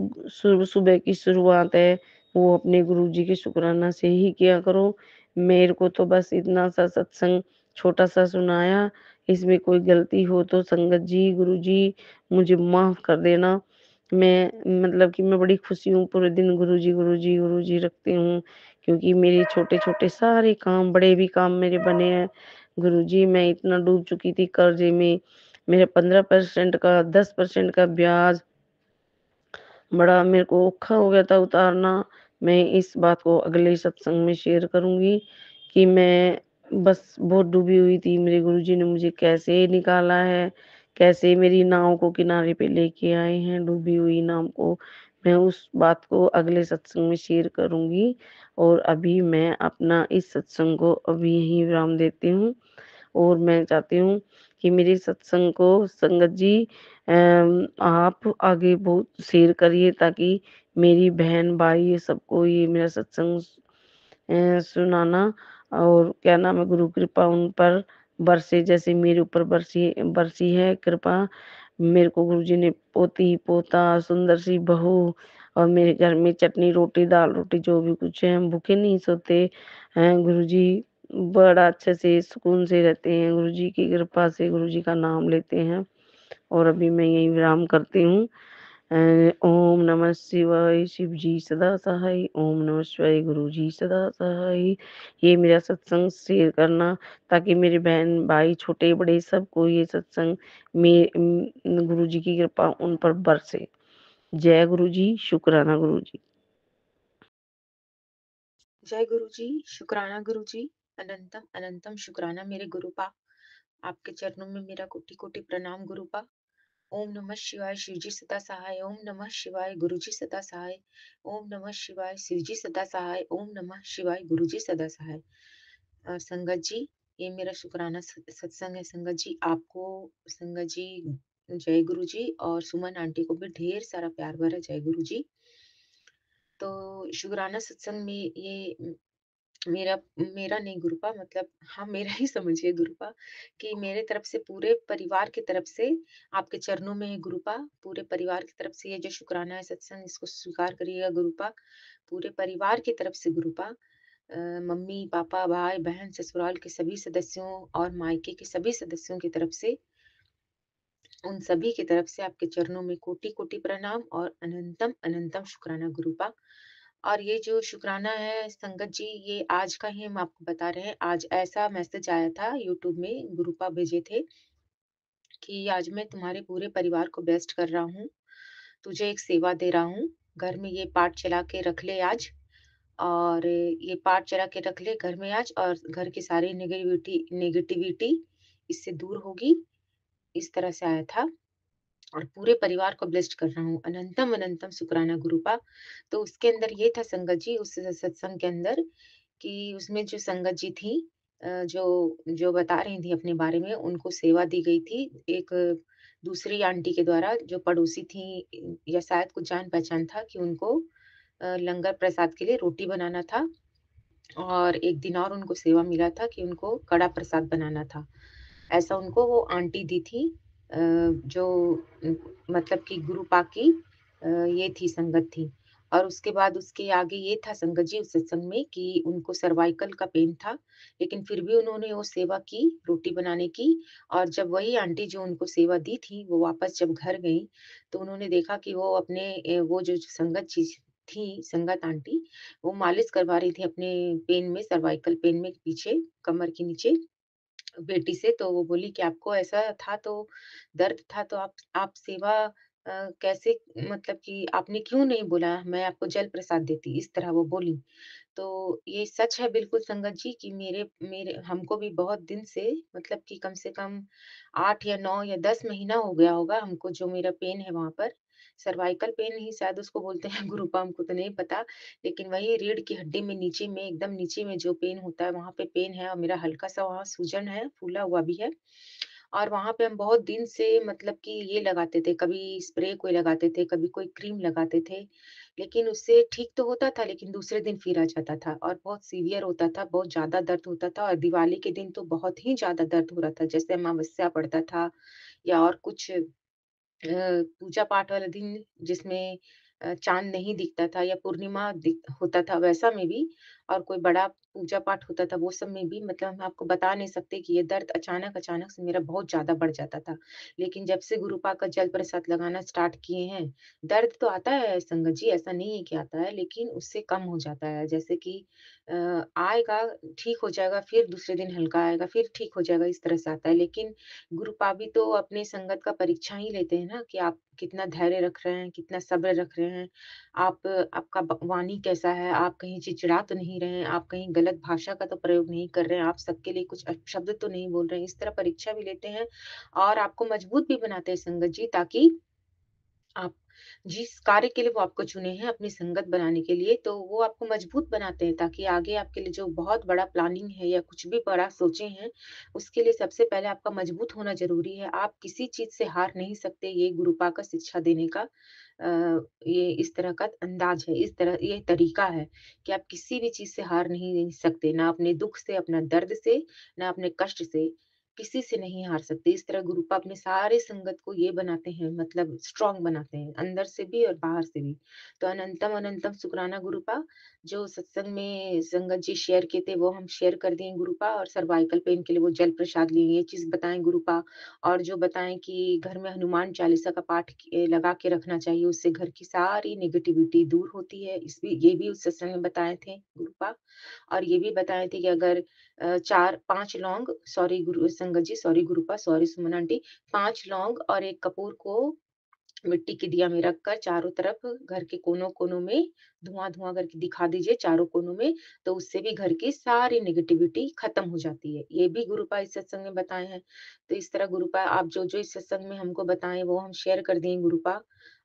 S4: सुबह की शुरुआत है वो अपने गुरुजी के शुक्राना से ही किया करो। मेरे को तो बस इतना सा सत्संग छोटा-सा सुनाया। इसमें कोई गलती हो तो संगत जी, गुरुजी मुझे माफ़ कर देना। मैं मतलब कि मैं बड़ी खुशी हूँ, पूरे दिन गुरुजी, गुरुजी, गुरुजी रखती हूँ, क्योंकि मेरे छोटे-छोटे सारे काम, बड़े भी काम मेरे बने हैं। गुरुजी मैं इतना डूब चुकी थी कर्ज़े में, मेरे 15% का 10% का ब्याज बड़ा मेरे को औखा हो गया था उतारना। मैं इस बात को अगले सत्संग में शेयर करूँगी कि मैं बस बहुत डूबी हुई थी। मेरे गुरुजी ने मुझे कैसे निकाला है, कैसे मेरी नाव को किनारे पे लेके आए हैं, डूबी हुई नाव को। मैं उस बात को अगले सत्संग में शेयर करूँगी और अभी मैं अपना इस सत्संग को अभी यहीं विराम देती हूँ। और मैं चाहती हूँ कि मेरे सत्संग को संगत जी आप आगे बहुत शेयर करिए, ताकि मेरी बहन भाई सबको ये मेरा सत्संग सुनाना, और क्या नाम है, गुरु कृपा उन पर बरसे जैसे मेरे ऊपर बरसी बरसी है कृपा। मेरे को गुरुजी ने पोती पोता सुंदर सी बहू, और मेरे घर में चटनी रोटी दाल रोटी जो भी कुछ है, हम भूखे नहीं सोते हैं। गुरुजी बड़ा अच्छे से सुकून से रहते हैं, गुरुजी की कृपा से गुरुजी का नाम लेते हैं। और अभी मैं यही विराम करती हूँ। ओम नमः शिवाय, शिव जी सदा सहाय। ओम नमः शिवाय, गुरु जी सदा सहाय। ये मेरा सत्संग शेयर करना, ताकि मेरे बहन भाई छोटे बड़े सबको ये सत्संग में गुरु जी की कृपा उन पर बरसे। जय गुरु जी, शुक्राना गुरु जी।
S5: जय गुरु जी, शुक्राना गुरु जी, अनंतम अनंतम शुक्राना मेरे गुरुपा। आपके चरणों में मेरा कोटि कोटि प्रणाम गुरुपा। ओम नमः शिवाय, शिव जी सदा सहाय। ओम नमः शिवाय, गुरु जी सदा सहाय। ओम नमः शिवाय, शिव जी सदा सहाय। ओम नमः शिवाय, गुरु जी सदा सहाय। संगत जी, ये मेरा शुक्राना सत्संग है। संगत जी आपको, संगत जी जय गुरु जी, और सुमन आंटी को भी ढेर सारा प्यार भरा जय गुरु जी। तो शुक्राना सत्संग में ये मेरा मेरा नहीं गुरुपा, मतलब हाँ मेरा ही समझिए गुरुपा, कि मेरे तरफ से पूरे परिवार की तरफ से आपके चरणों में है गुरुपा। पूरे परिवार की तरफ से ये जो शुक्राना है सत्संग, इसको स्वीकार करिएगा गुरुपा। पूरे परिवार की तरफ से गुरुपा, मम्मी पापा भाई बहन ससुराल के सभी सदस्यों और मायके के सभी सदस्यों की तरफ से, उन सभी की तरफ से आपके चरणों में कोटि कोटि प्रणाम और अनंतम अनंतम शुक्राना गुरुपा। और ये जो शुक्राना है संगत जी, ये आज का ही हम आपको बता रहे हैं। आज ऐसा मैसेज आया था यूट्यूब में, गुरुपा भेजे थे कि आज मैं तुम्हारे पूरे परिवार को बेस्ट कर रहा हूँ, तुझे एक सेवा दे रहा हूँ, घर में ये पाठ चला के रख ले आज। और ये पाठ चला के रख ले घर में आज, और घर की सारी नेगेटिविटी नेगेटिविटी इससे दूर होगी। इस तरह से आया था। और पूरे परिवार को ब्लेस्ड कर रहा हूँ, अनंतम अनंतम शुक्राना गुरुपा। तो उसके अंदर ये था संगत जी, उस सत्संग के अंदर, कि उसमें जो संगत जी थी, जो जो बता रही थी अपने बारे में, उनको सेवा दी गई थी एक दूसरी आंटी के द्वारा, जो पड़ोसी थी, या शायद कुछ जान पहचान था, कि उनको लंगर प्रसाद के लिए रोटी बनाना था। और एक दिन और उनको सेवा मिला था कि उनको कड़ा प्रसाद बनाना था। ऐसा उनको वो आंटी दी थी, जो मतलब कि गुरुपा की ये थी संगत थी। और उसके बाद उसके आगे ये था संगत जी उस सत्संग में, कि उनको सर्वाइकल का पेन था, लेकिन फिर भी उन्होंने वो सेवा की रोटी बनाने की। और जब वही आंटी जो उनको सेवा दी थी, वो वापस जब घर गई, तो उन्होंने देखा कि वो अपने वो जो संगत जी थी, संगत आंटी, वो मालिश करवा रही थी अपने पेन में, सर्वाइकल पेन में, पीछे कमर के नीचे बेटी से। तो वो बोली कि आपको ऐसा था, तो दर्द था, तो आप सेवा कैसे, मतलब कि आपने क्यों नहीं बोला, मैं आपको जल प्रसाद देती, इस तरह वो बोली। तो ये सच है बिल्कुल संगत जी, कि मेरे मेरे हमको भी बहुत दिन से, मतलब कि कम से कम 8 या 9 या 10 महीना हो गया होगा हमको, जो मेरा पेन है वहाँ पर, सर्वाइकल पेन ही शायद उसको बोलते हैं गुरुपा, हमको तो नहीं पता। लेकिन वही रीढ़ की हड्डी में नीचे में, एकदम नीचे में जो पेन होता है, वहाँ पे पेन है, और मेरा हल्का-सा वहाँ सूजन है, फूला हुआ भी है। और वहाँ पे हम बहुत दिन से, मतलब कि ये लगाते थे, कभी स्प्रे कोई लगाते थे, कभी कोई क्रीम लगाते थे। लेकिन उससे ठीक तो होता था, लेकिन दूसरे दिन फिर आ जाता था, और बहुत सीवियर होता था, बहुत ज़्यादा दर्द होता था। और दिवाली के दिन तो बहुत ही ज़्यादा दर्द हो रहा था, जैसे अमावस्या पड़ता था, या और कुछ पूजा पाठ वाला दिन, जिसमें चाँद नहीं दिखता था या पूर्णिमा दिख होता था वैसा में भी और कोई बड़ा पूजा-पाठ होता था वो सब में भी मतलब हम आपको बता नहीं सकते कि ये दर्द अचानक-अचानक से मेरा बहुत ज़्यादा बढ़ जाता था। लेकिन जब से गुरुपा का जल प्रसाद लगाना स्टार्ट किए हैं, दर्द तो आता है संगत जी, ऐसा नहीं है कि आता है, लेकिन उससे कम हो जाता है। जैसे कि आएगा, ठीक हो जाएगा, फिर दूसरे दिन हल्का आएगा, फिर ठीक हो जाएगा, इस तरह से आता है। लेकिन गुरुपा भी तो अपनी संगत का परीक्षा ही लेते हैं ना कि आप कितना धैर्य रख रहे हैं, कितना सब्र रख रहे हैं, आपका वाणी कैसा है, आप कहीं चिड़चिड़ा तो नहीं रहे हैं, आप कहीं गलत भाषा का तो प्रयोग नहीं कर रहे हैं, आप सबके लिए कुछ अपशब्द तो नहीं बोल रहे हैं। इस तरह परीक्षा भी लेते हैं और आपको मजबूत भी बनाते हैं संगत जी, ताकि आप जिस कार्य के लिए वो आपको चुने हैं अपनी संगत बनाने के लिए, तो वो आपको मजबूत बनाते हैं ताकि आगे आपके लिए जो बहुत बड़ा प्लानिंग है या कुछ भी बड़ा सोचे हैं, उसके लिए सबसे पहले आपका मजबूत होना ज़रूरी है। आप किसी चीज़ से हार नहीं सकते, ये गुरुपा का शिक्षा देने का ये इस तरह का अंदाज़ है, इस तरह ये तरीका है कि आप किसी भी चीज़ से हार नहीं सकते, ना अपने दुःख से, अपना दर्द से, ना अपने कष्ट से, किसी से नहीं हार सकते। इस तरह गुरुपा अपने सारे संगत को ये बनाते हैं मतलब स्ट्रॉन्ग बनाते हैं, अंदर से भी और बाहर से भी। तो अनंतम अनंतम शुक्राना गुरुपा, जो सत्संग में संगत जी शेयर किए थे वो हम शेयर कर दिए गुरुपा और सर्वाइकल पेन के लिए वो जल प्रसाद लिए, ये चीज़ बताएँ गुरुपा। और जो बताएँ कि घर में हनुमान चालीसा का पाठ लगा के रखना चाहिए, उससे घर की सारी नेगेटिविटी दूर होती है। ये भी उस सत्संग में बताए थे गुरुपा। और ये भी बताए थे कि अगर 4-5 लौंग सॉरी गुरु संगत जी, सॉरी गुरुपा, सॉरी सुमन आंटी, 5 लौंग और 1 कपूर को मिट्टी के दिया में रखकर चारों तरफ घर के कोनों-कोनों में धुआँ-धुआँ करके दिखा दीजिए चारों कोनों में, तो उससे भी घर की सारी नेगेटिविटी खत्म हो जाती है। ये भी गुरुपा इस सत्संग में बताए हैं। तो इस तरह गुरुपा आप जो-जो इस सत्संग में हमको बताएँ वो हम शेयर कर दिए गुरुपा।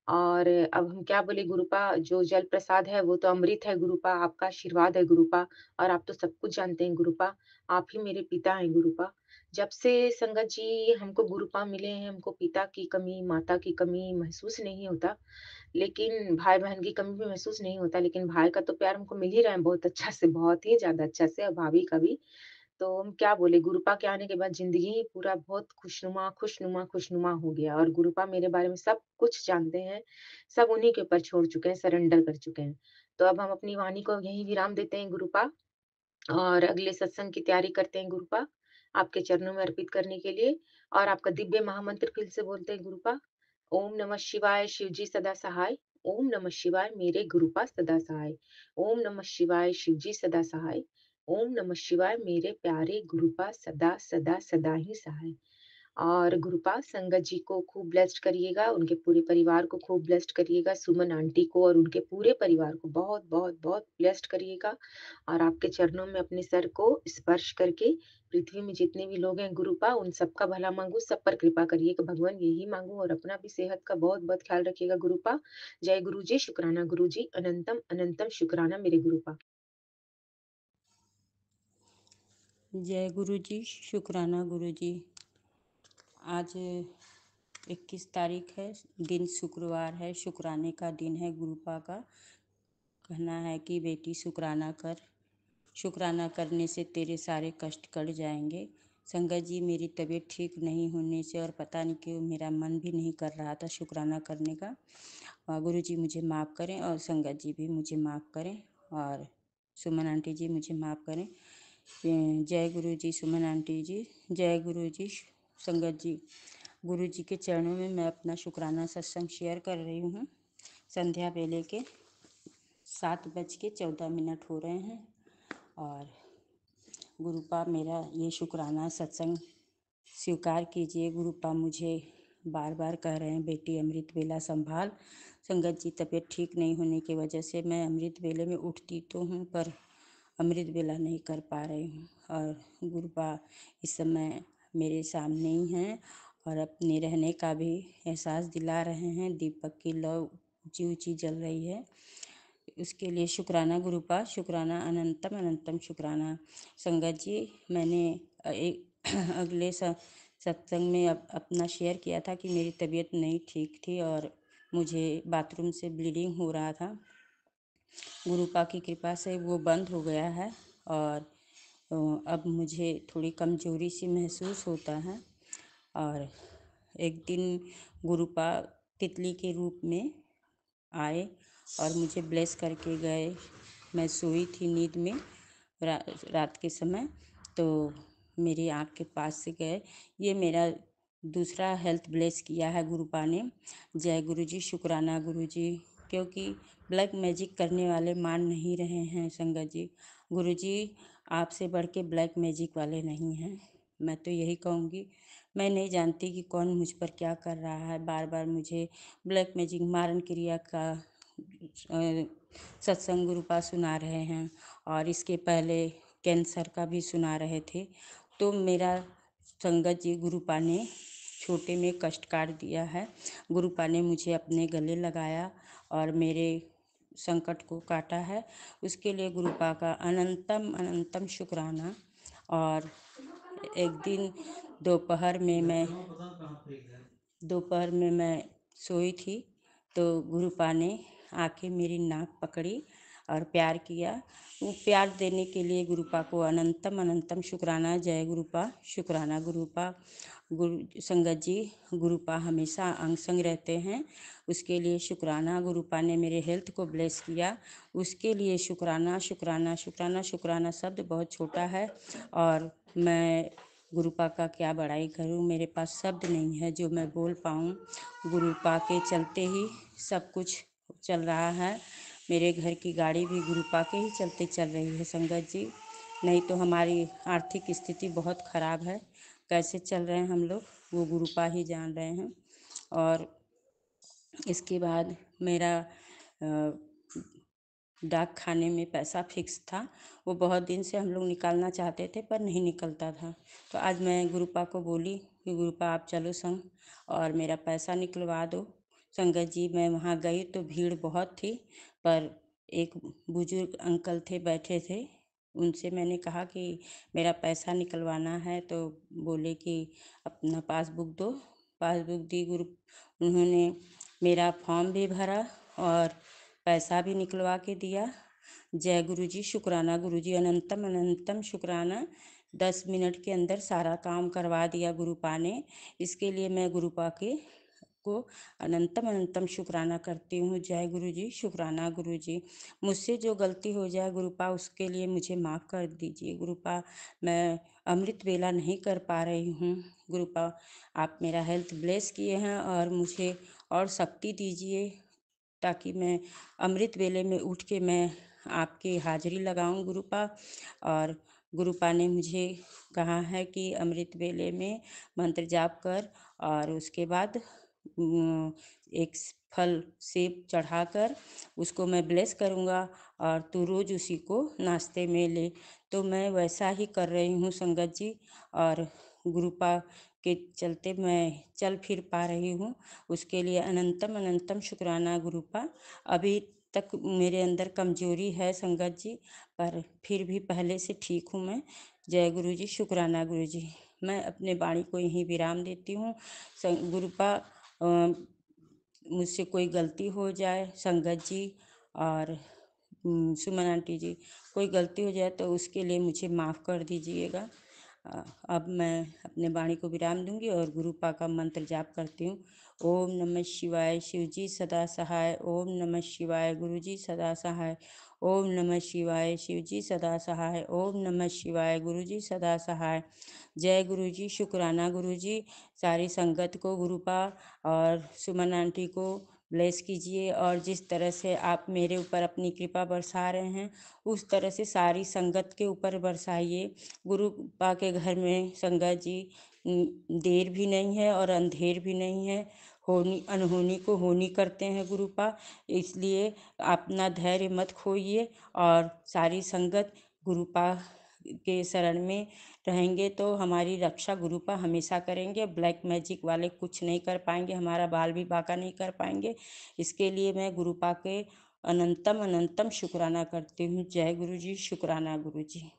S5: और अब हम क्या बोले गुरुपा, जो जल प्रसाद है वो तो अमृत है गुरुपा, आपका आशीर्वाद है गुरुपा और आप तो सब कुछ जानते हैं गुरुपा, आप ही मेरे पिता हैं गुरुपा। जब से संगत जी हमको गुरुपा मिले हैं, हमको पिता की कमी, माता की कमी महसूस नहीं होता। लेकिन भाई-बहन की कमी भी महसूस नहीं होता, लेकिन भाई का तो प्यार हमको मिल ही रहा है बहुत अच्छा से, बहुत ही ज़्यादा अच्छा से और भाभी का भी। तो हम क्या बोले गुरुपा के आने के बाद ज़िंदगी ही पूरा बहुत खुशनुमा, खुशनुमा, खुशनुमा हो गया और गुरुपा मेरे बारे में सब कुछ जानते हैं, सब उन्हीं के ऊपर छोड़ चुके हैं, सरेंडर कर चुके हैं। तो अब हम अपनी वाणी को यहीं विराम देते हैं गुरुपा और अगले सत्संग की तैयारी करते हैं गुरुपा, आपके चरणों में अर्पित करने के लिए और आपका दिव्य महामंत्र फिर से बोलते हैं गुरुपा। ओम नमः शिवाय शिव जी सदा सहाय। ओम नमः शिवाय मेरे गुरुपा सदा सहाय। ओम नमः शिवाय शिव जी सदा सहाय। ओम नमः शिवाय मेरे प्यारे गुरुपा सदा सदा सदा ही सहाय। और गुरुपाल संगत जी को खूब ब्लेस्ड करिएगा, उनके पूरे परिवार को खूब ब्लेस्ड करिएगा, सुमन आंटी को और उनके पूरे परिवार को बहुत, बहुत, बहुत ब्लेस्ड करिएगा और आपके चरणों में अपने सर को स्पर्श करके पृथ्वी में जितने भी लोग हैं गुरुपा उन सबका भला माँगू, सब पर कृपा करिएगा भगवान यही माँगू और अपना भी सेहत का बहुत-बहुत ख्याल रखिएगा गुरुपा। जय गुरु जी, शुक्राना गुरु जी, अनंतम अनंतम शुक्राना मेरे गुरुपा।
S6: जय गुरु जी, शुक्राना गुरु जी। आज 21 तारीख है, दिन शुक्रवार है, शुक्राने का दिन है। गुरुपा का कहना है कि बेटी शुक्राना कर, शुक्राना करने से तेरे सारे कष्ट कट जाएंगे। संगत जी, मेरी तबीयत ठीक नहीं होने से और पता नहीं क्यों मेरा मन भी नहीं कर रहा था शुक्राना करने का। गुरु जी मुझे माफ़ करें और संगत जी भी मुझे माफ़ करें और सुमन आंटी जी मुझे माफ़ करें। जय गुरु जी सुमन आंटी जी, जय गुरु जी संगत जी। गुरु जी के चरणों में मैं अपना शुक्राना सत्संग शेयर कर रही हूँ। संध्या वेले के 7:14 हो रहे हैं और गुरुपा मेरा ये शुक्राना सत्संग स्वीकार कीजिए। गुरुपा मुझे बार बार कह रहे हैं बेटी अमृत वेला संभाल। संगत जी, तबीयत ठीक नहीं होने की वजह से मैं अमृत वेले में उठती तो हूँ पर अमृत वेला नहीं कर पा रही हूँ और गुरुपा इस समय मेरे सामने ही हैं और अपने रहने का भी एहसास दिला रहे हैं। दीपक की लौ ऊंची ऊंची जल रही है, उसके लिए शुक्राना गुरुपा, शुक्राना अनंतम अनंतम शुक्राना। संगत जी, मैंने एक अगले सत्संग में अपना शेयर किया था कि मेरी तबीयत नहीं ठीक थी और मुझे बाथरूम से ब्लीडिंग हो रहा था। गुरुपा की कृपा से वो बंद हो गया है और अब मुझे थोड़ी कमजोरी सी महसूस होता है और एक दिन गुरुपा तितली के रूप में आए और मुझे ब्लेस करके गए। मैं सोई थी नींद में रात के समय, तो मेरी आँख के पास से गए। ये मेरा दूसरा हेल्थ ब्लेस किया है गुरुपा ने। जय गुरु जी, शुक्राना गुरु जी। क्योंकि ब्लैक मैजिक करने वाले मान नहीं रहे हैं संगत जी। गुरु जी आपसे बढ़ के ब्लैक मैजिक वाले नहीं हैं। मैं तो यही कहूँगी, मैं नहीं जानती कि कौन मुझ पर क्या कर रहा है। बार बार मुझे ब्लैक मैजिक मारण क्रिया का सत्संग गुरुपा सुना रहे हैं, और इसके पहले कैंसर का भी सुना रहे थे। तो मेरा संगत जी गुरुपा ने छोटे में कष्ट काट दिया है। गुरुपा ने मुझे अपने गले लगाया और मेरे संकट को काटा है। उसके लिए गुरुपा का अनंतम अनंतम शुक्राना। और एक दिन दोपहर में मैं सोई थी, तो गुरुपा ने आके मेरी नाक पकड़ी और प्यार किया। वो प्यार देने के लिए गुरुपा को अनंतम अनंतम शुक्राना। जय गुरुपा, शुक्राना गुरुपा। गुरु संगत जी गुरुपा हमेशा अंग संग रहते हैं, उसके लिए शुक्राना। गुरुपा ने मेरे हेल्थ को ब्लेस किया, उसके लिए शुक्राना शुक्राना शुक्राना। शुक्राना शब्द बहुत छोटा है और मैं गुरुपा का क्या बड़ाई करूं, मेरे पास शब्द नहीं है जो मैं बोल पाऊं। गुरुपा के चलते ही सब कुछ चल रहा है। मेरे घर की गाड़ी भी गुरुपा के ही चलते चल रही है संगत जी, नहीं तो हमारी आर्थिक स्थिति बहुत ख़राब है। कैसे चल रहे हैं हम लोग वो गुरुपा ही जान रहे हैं। और इसके बाद मेरा डाक खाने में पैसा फिक्स था, वो बहुत दिन से हम लोग निकालना चाहते थे पर नहीं निकलता था। तो आज मैं गुरुपा को बोली कि गुरुपा आप चलो संग और मेरा पैसा निकलवा दो। संगत जी मैं वहाँ गई तो भीड़ बहुत थी, पर एक बुजुर्ग अंकल थे बैठे थे, उनसे मैंने कहा कि मेरा पैसा निकलवाना है, तो बोले कि अपना पासबुक दो। पासबुक दी उन्होंने मेरा फॉर्म भी भरा और पैसा भी निकलवा के दिया। जय गुरु जी, शुक्राना गुरु जी, अनंतम अनंतम शुक्राना। 10 मिनट के अंदर सारा काम करवा दिया गुरुपा ने। इसके लिए मैं गुरुपा को अनंतम अनंतम शुक्राना करती हूँ। जय गुरु जी, शुक्राना गुरु जी। मुझसे जो गलती हो जाए गुरुपा उसके लिए मुझे माफ़ कर दीजिए गुरुपा। मैं अमृत वेला नहीं कर पा रही हूँ गुरुपा। आप मेरा हेल्थ ब्लेस किए हैं और मुझे और शक्ति दीजिए ताकि मैं अमृत वेले में उठ के मैं आपकी हाजिरी लगाऊं गुरुपा। और गुरुपा ने मुझे कहा है कि अमृत वेले में मंत्र जाप कर और उसके बाद एक फल सेब चढ़ाकर उसको मैं ब्लेस करूँगा और तू रोज़ उसी को नाश्ते में ले। तो मैं वैसा ही कर रही हूँ संगत जी, और गुरुपा के चलते मैं चल फिर पा रही हूँ। उसके लिए अनंतम अनंतम शुक्राना गुरुपा। अभी तक मेरे अंदर कमजोरी है संगत जी, पर फिर भी पहले से ठीक हूँ मैं। जय गुरु जी, शुक्राना गुरु जी। मैं अपने वाणी को यहीं विराम देती हूँ। गुरुपा मुझसे कोई गलती हो जाए संगत जी और सुमन आंटी जी, कोई गलती हो जाए तो उसके लिए मुझे माफ़ कर दीजिएगा। अब मैं अपने वाणी को विराम दूंगी और गुरुपा का मंत्र जाप करती हूँ। ओम नमः शिवाय, शिव जी सदा सहाय। ओम नमः शिवाय, गुरु जी सदा सहाय। ओम नमः शिवाय, शिव जी सदा सहाय। ओम नमः शिवाय, गुरु जी सदा सहाय। जय गुरु जी, शुक्राना गुरु जी। सारी संगत को गुरुपा और सुमन आंटी को ब्लेस कीजिए, और जिस तरह से आप मेरे ऊपर अपनी कृपा बरसा रहे हैं उस तरह से सारी संगत के ऊपर बरसाइए। गुरुपा के घर में संगत जी देर भी नहीं है और अंधेर भी नहीं है। होनी अनहोनी को होनी करते हैं गुरुपा, इसलिए अपना धैर्य मत खोइए। और सारी संगत गुरुपा के शरण में रहेंगे तो हमारी रक्षा गुरुपा हमेशा करेंगे। ब्लैक मैजिक वाले कुछ नहीं कर पाएंगे, हमारा बाल भी बांका नहीं कर पाएंगे। इसके लिए मैं गुरुपा के अनंतम अनंतम शुक्राना करती हूँ। जय गुरु जी, शुक्राना गुरु जी।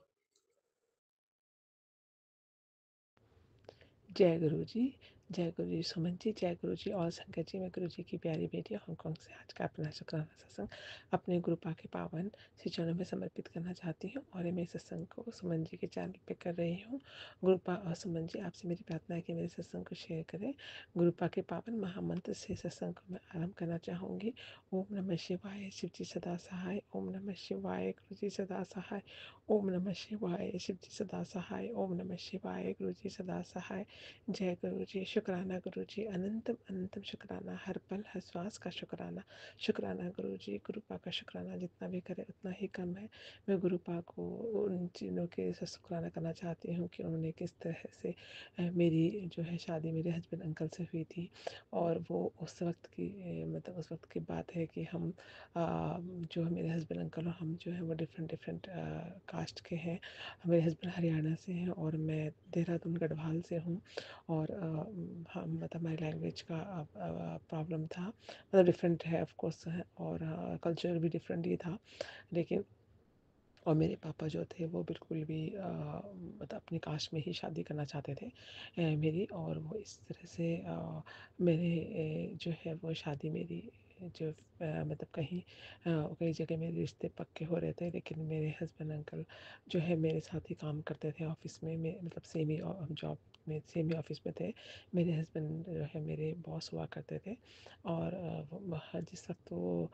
S7: जय गुरु जी, जय गुरु जी सुमन जी, जय गुरु जी और संगत जी। मैं गुरु जी की प्यारी बेटी हांगकांग से आज का अपना शुक्राना सत्संग अपने गुरुपा के पावन श्री चरणों में समर्पित करना चाहती हूँ और मैं इस सत्संग को सुमन जी के चैनल पे कर रही हूँ। गुरुपा और सुमन जी, आपसे मेरी प्रार्थना है कि मेरे सत्संग को शेयर करें। गुरुपा के पावन महामंत्र से सत्संग को मैं आरंभ करना चाहूँगी। ओम नमः शिवाय, शिव जी सदा सहाय। ओम नमः शिवाय, गुरु जी सदा सहाय। ओम नमः शिवाय, शिव जी सदा सहाय। ओम नमः शिवाय, गुरु जी सदा सहाय। जय गुरु जी, शुक्राना गुरु जी, अनंतम अनंतम शुक्राना, हर पल हर श्वास का शुक्राना। शुक्राना गुरु जी, गुरुपा का शुक्राना जितना भी करे उतना ही कम है। मैं गुरुपा को उन चीज़ों के से शुक्राना करना चाहती हूँ कि उन्होंने किस तरह से मेरी जो है शादी मेरे हस्बैंड अंकल से हुई थी। और वो उस वक्त की मतलब उस वक्त की बात है कि हम जो है मेरे हस्बैंड अंकल और हम जो है वो डिफरेंट डिफरेंट कास्ट के हैं। मेरे हस्बैंड हरियाणा से हैं और मैं देहरादून गढ़वाल से हूँ। और हम मतलब हमारी लैंग्वेज का प्रॉब्लम था, मतलब डिफरेंट है ऑफ कोर्स है, और कल्चर भी डिफरेंट ही था। लेकिन और मेरे पापा जो थे वो बिल्कुल भी मतलब अपनी कास्ट में ही शादी करना चाहते थे मेरी। और वो इस तरह से मेरे जो है वो शादी मेरी जो मतलब कहीं कई जगह मेरे रिश्ते पक्के हो रहे थे, लेकिन मेरे हस्बैंड अंकल जो है मेरे साथ ही काम करते थे ऑफिस में। मतलब सेम ही जॉब में सेम ही ऑफिस में थे। मेरे हस्बैंड जो है मेरे बॉस हुआ करते थे। और जिस वक्त वो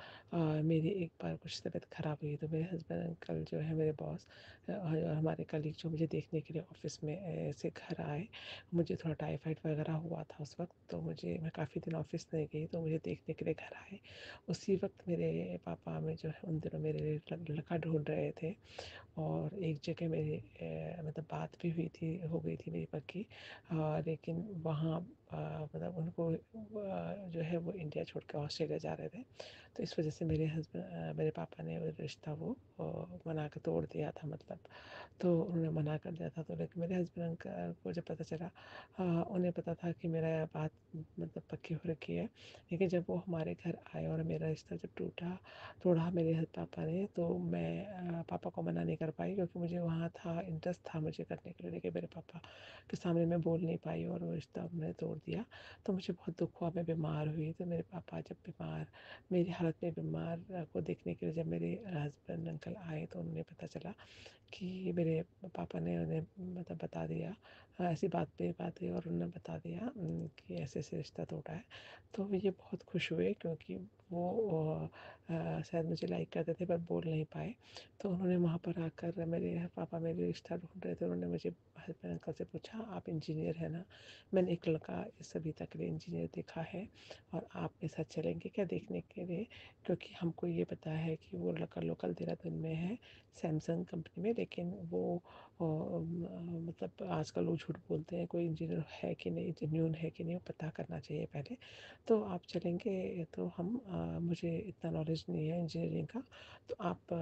S7: मेरी एक बार कुछ तबीयत ख़राब हुई तो मेरे हस्बैंड अंकल जो है मेरे बॉस और हमारे कलीग जो मुझे देखने के लिए ऑफिस में से घर आए। मुझे थोड़ा टाइफाइड वगैरह हुआ था उस वक्त, तो मैं काफ़ी दिन ऑफिस नहीं गई, तो मुझे देखने के लिए घर आए। उसी वक्त मेरे पापा में जो है उन दिनों मेरे लिए लड़का ढूंढ रहे थे। और एक जगह मेरी मतलब बात भी हुई थी, हो गई थी मेरी पक्की। लेकिन वहाँ मतलब उनको जो है वो इंडिया छोड़ के ऑस्ट्रेलिया जा रहे थे। तो इस वजह से मेरे पापा ने वो रिश्ता वो मना कर तोड़ दिया था मतलब। तो उन्होंने मना कर दिया था। तो लेकिन मेरे हस्बैंड को जब पता चला, उन्हें पता था कि मेरा बात मतलब पक्की हो रखी है। लेकिन जब वो हमारे घर आए और मेरा रिश्ता जब तोड़ा मेरे पापा ने, तो मैं पापा को मना नहीं कर पाई, क्योंकि मुझे वहाँ था इंटरेस्ट था मुझे करने के लिए। लेकिन मेरे पापा के सामने मैं बोल नहीं पाई और वो रिश्ता हमने तोड़ दिया। तो मुझे बहुत दुख हुआ, मैं बीमार हुई। तो मेरे पापा जब मेरी हालत में बीमार को देखने के लिए जब मेरे हस्बैंड अंकल आए, तो उन्हें पता चला कि मेरे पापा ने उन्हें मतलब बता दिया, ऐसी बात पे बात हुई और उन्होंने बता दिया कि ऐसे ऐसे रिश्ता तोड़ा है। तो ये बहुत खुश हुए, क्योंकि वो शायद मुझे लाइक करते थे पर बोल नहीं पाए। तो उन्होंने वहाँ पर आकर मेरे पापा मेरे रिश्ता ढूंढ रहे थे, उन्होंने मुझे हस्बैंड अंकल से पूछा, आप इंजीनियर है ना? मैंने एक लड़का इस अभी तक के लिए इंजीनियर देखा है और आप मेरे साथ चलेंगे क्या देखने के लिए? क्योंकि हमको ये पता है कि वो लड़का लोकल देहरादून में है, सैमसंग कंपनी में। लेकिन वो मतलब आजकल लोग झूठ बोलते हैं, कोई इंजीनियर है कि नहीं, जेन्युइन है कि नहीं, वो पता करना चाहिए पहले। तो आप चलेंगे? तो मुझे इतना नॉलेज नहीं है इंजीनियरिंग का, तो आप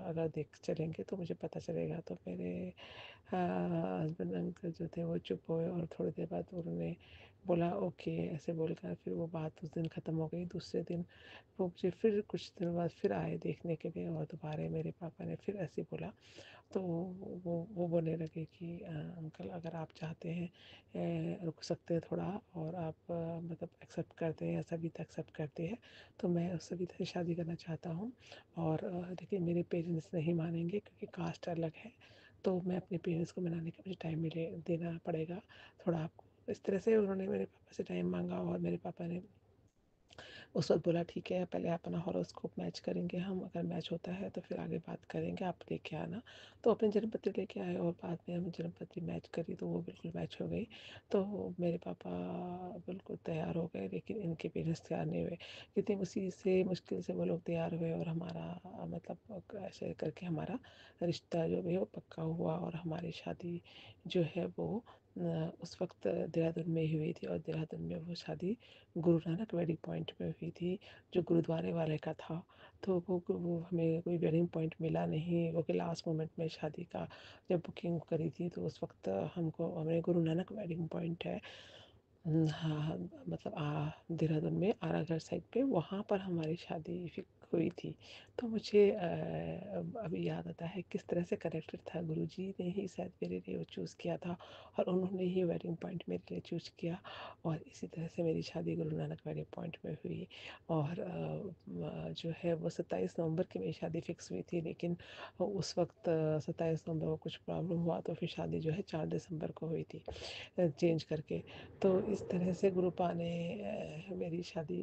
S7: अगर देख चलेंगे तो मुझे पता चलेगा। तो मेरे हस्बैंड अंकल जो थे वो चुप हुए और थोड़ी देर बाद उन्होंने बोला ओके, ऐसे बोलकर फिर वो बात उस दिन ख़त्म हो गई। दूसरे दिन वो मुझे फिर कुछ दिनों बाद फिर आए देखने के लिए, और दोबारा मेरे पापा ने फिर ऐसे बोला। तो वो बोलने लगे कि अंकल, अगर आप चाहते हैं रुक सकते हैं थोड़ा, और आप मतलब एक्सेप्ट करते हैं या सविता एक्सेप्ट करते हैं, तो मैं उस सविता से शादी करना चाहता हूँ। और लेकिन मेरे पेरेंट्स नहीं मानेंगे, क्योंकि कास्ट अलग है। तो मैं अपने पेरेंट्स को मनाने का मुझे टाइम देना पड़ेगा थोड़ा आपको। इस तरह से उन्होंने मेरे पापा से टाइम मांगा, और मेरे पापा ने उस वक्त बोला ठीक है, पहले अपना हॉरोस्कोप मैच करेंगे हम, अगर मैच होता है तो फिर आगे बात करेंगे, आप लेके आना। तो अपनी जन्मपत्री लेके आए और बाद में हम जन्मपत्री मैच करी तो वो बिल्कुल मैच हो गई। तो मेरे पापा बिल्कुल तैयार हो गए, लेकिन इनके पेरेंट्स तैयार नहीं हुए। कितनी मुश्किल से वो लोग तैयार हुए, और हमारा मतलब ऐसे करके हमारा रिश्ता जो भी है वो पक्का हुआ। और हमारी शादी जो है वो उस वक्त देहरादून में ही हुई थी, और देहरादून में वो शादी गुरु नानक वेडिंग पॉइंट में हुई थी, जो गुरुद्वारे वाले का था। तो वो हमें कोई वेडिंग पॉइंट मिला नहीं, वो कि लास्ट मोमेंट में शादी का जब बुकिंग करी थी, तो उस वक्त हमें गुरु नानक वेडिंग पॉइंट है, हाँ हाँ, मतलब देहरादून में आरागढ़ साइड पे, वहाँ पर हमारी शादी फिक्स हुई थी। तो मुझे अभी याद आता है किस तरह से कनेक्टेड था। गुरुजी ने ही शायद मेरे लिए वो चूज़ किया था और उन्होंने ही वेडिंग पॉइंट मेरे लिए चूज़ किया और इसी तरह से मेरी शादी गुरु नानक वेडिंग पॉइंट में हुई। और जो है वो 27 नवंबर की मेरी शादी फिक्स हुई थी, लेकिन उस वक्त 27 नवंबर को कुछ प्रॉब्लम हुआ तो फिर शादी जो है 4 दिसंबर को हुई थी चेंज करके। तो इस तरह से गुरुपा ने मेरी शादी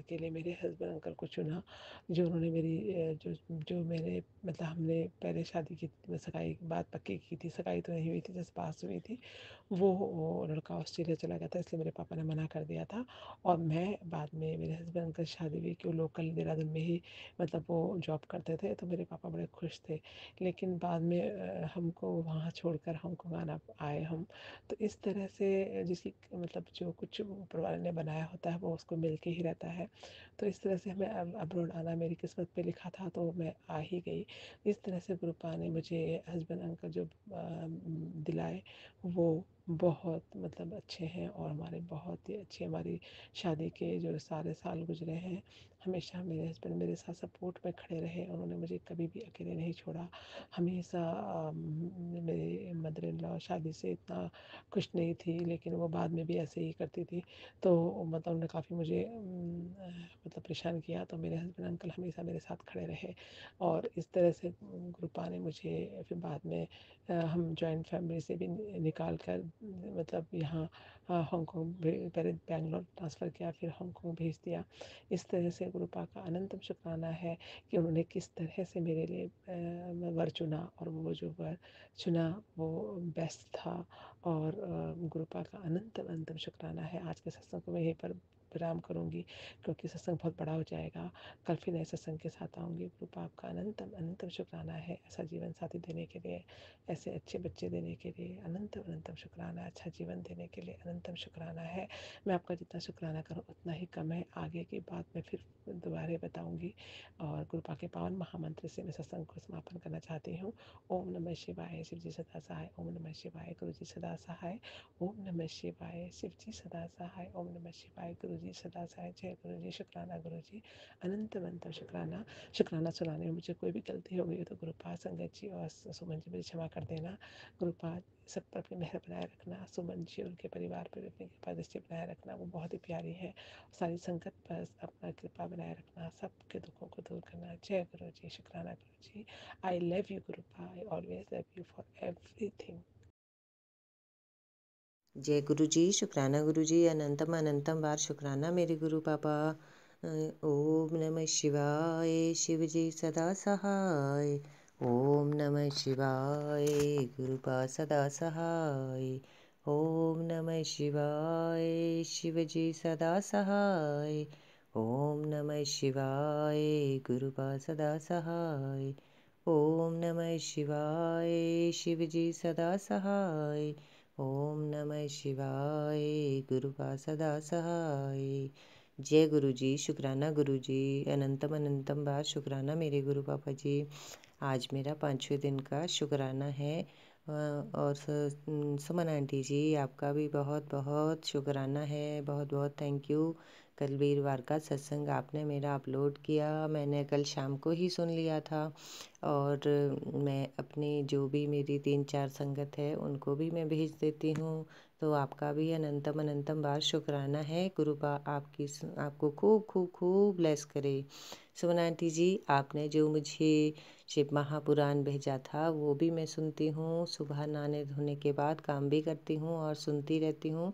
S7: के लिए मेरे हस्बैंड अंकल को चुना, जो उन्होंने मेरी जो मेरे मतलब हमने पहले शादी की सगाई बात पक्की की थी, सगाई तो नहीं हुई थी, जस्ट पास हुई थी। वो लड़का ऑस्ट्रेलिया चला गया था, इसलिए मेरे पापा ने मना कर दिया था। और मैं बाद में मेरे हस्बैंड अंकल शादी हुई कि वो लोकल देहरादून में ही मतलब वो जॉब करते थे, तो मेरे पापा बड़े खुश थे। लेकिन बाद में हमको वहाँ छोड़कर हांगकांग आना आए हम। तो इस तरह से जिसकी मतलब जो कुछ ऊपर वाले ने बनाया होता है वो उसको मिल के ही रहता है। तो इस तरह से हमें अब्रॉड आना मेरी किस्मत पे लिखा था, तो मैं आ ही गई। इस तरह से गुरुपा ने मुझे हस्बैंड अंकल जो दिलाए वो बहुत मतलब अच्छे हैं और हमारे बहुत ही अच्छे हमारी शादी के जो सारे साल गुजरे हैं, हमेशा मेरे हस्बैंड मेरे साथ सपोर्ट में खड़े रहे। उन्होंने मुझे कभी भी अकेले नहीं छोड़ा। हमेशा मेरे मदर इन लॉ शादी से इतना खुश नहीं थी, लेकिन वो बाद में भी ऐसे ही करती थी। तो मतलब उन्होंने काफ़ी मुझे मतलब परेशान किया, तो मेरे हस्बैंड अंकल हमेशा मेरे साथ खड़े रहे। और इस तरह से गुरुपा ने मुझे फिर बाद में हम जॉइंट फैमिली से भी निकाल कर मतलब यहाँ हांगकांग पहले बैंगलोर ट्रांसफ़र किया, फिर हांगकांग भेज दिया। इस तरह से गुरुपा का अनंतम शुक्राना है कि उन्होंने किस तरह से मेरे लिए वर चुना, और वो जो वर चुना वो बेस्ट था। और गुरुपा का अनंतम अनंतम शुक्राना है। आज के सत्संग को मैं यहीं पर विराम करूँगी, क्योंकि सत्संग बहुत बड़ा हो जाएगा। कल फिर नए सत्संग के साथ आऊँगी। गुरुपा आपका अनंतम अनंतम शुक्राना है, ऐसा जीवन साथी देने के लिए, ऐसे अच्छे बच्चे देने के लिए अनंतम अनंतम शुक्राना, अच्छा जीवन देने के लिए अनंतम शुक्राना है। मैं आपका जितना शुक्राना करूँ उतना ही कम है। आगे की बात मैं फिर दोबारा बताऊँगी। और गुरुपा के पावन महामंत्र से मैं सत्संग को समापन करना चाहती हूँ। ओम नमः शिवाय, शिव जी सदा सहाय। ओम नमः शिवाय, गुरु जी सदा सहाय। ओम नमः शिवाय, शिव जी सदा सहाय। ओम नमः शिवाय, गुरु जी सदा सहाय। जय गुरु जी, शुक्राना गुरु जी, अनंत अनंत शुक्राना। शुक्राना सुनाने में मुझे कोई भी गलती हो गई हो तो गुरुपा, संगत जी और सुमन जी मुझे क्षमा कर देना। गुरुपा सब पर अपनी मेहर बनाए रखना। सुमन जी उनके परिवार पर अपनी कृपा दृष्टि बनाए रखना, वो बहुत ही प्यारी है। सारी संगत पर अपना कृपा बनाए रखना, सबके दुखों को दूर करना। जय गुरु जी, शुक्राना Guru ji. I love you गुरुपा, I always love you for everything.
S8: जय गुरु जी, शुक्राना गुरु जी, अनंतम अनंतम बार शुक्राना मेरे गुरु पापा। ओम नमः शिवाय, शिव जी सदा सहाय। ओम नमः शिवाय, गुरुपा सदा सहाय। ओम नमः शिवाय, शिव जी सदा सहाय। ओम नमः शिवाय, गुरुपा सदा सहाय। ओम नमः शिवाय, शिव जी सदा सहाय। ओम नमः शिवाय, गुरुपा सदा सहाय। जय गुरु जी, शुक्राना गुरु जी, अनंतम अनंतम बार शुक्राना मेरे गुरु पापा जी। आज मेरा 5वें दिन का शुक्राना है। और सुमन आंटी जी आपका भी बहुत बहुत शुक्राना है, बहुत बहुत थैंक यू। कल वीरवार का सत्संग आपने मेरा अपलोड किया, मैंने कल शाम को ही सुन लिया था। और मैं अपनी जो भी मेरी 3-4 संगत है उनको भी मैं भेज देती हूँ। तो आपका भी अनंतम अनंतम बार शुक्राना है। गुरुपा आपको खूब खूब खूब ब्लेस करे। सुमन आंटी जी आपने जो मुझे शिव महापुराण भेजा था वो भी मैं सुनती हूँ। सुबह नहाने धोने के बाद काम भी करती हूँ और सुनती रहती हूँ।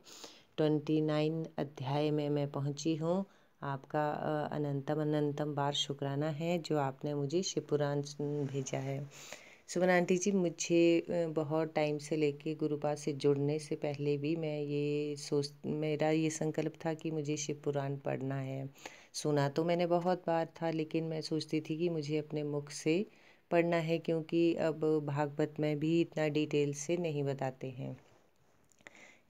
S8: 29 अध्याय में मैं पहुँची हूँ। आपका अनंतम अनंतम बार शुक्राना है जो आपने मुझे शिव पुराण भेजा है। सुमन आंटी जी मुझे बहुत टाइम से लेके गुरुपा से जुड़ने से पहले भी मेरा ये संकल्प था कि मुझे शिव पुराण पढ़ना है। सुना तो मैंने बहुत बार था, लेकिन मैं सोचती थी कि मुझे अपने मुख से पढ़ना है, क्योंकि अब भागवत में भी इतना डिटेल से नहीं बताते हैं।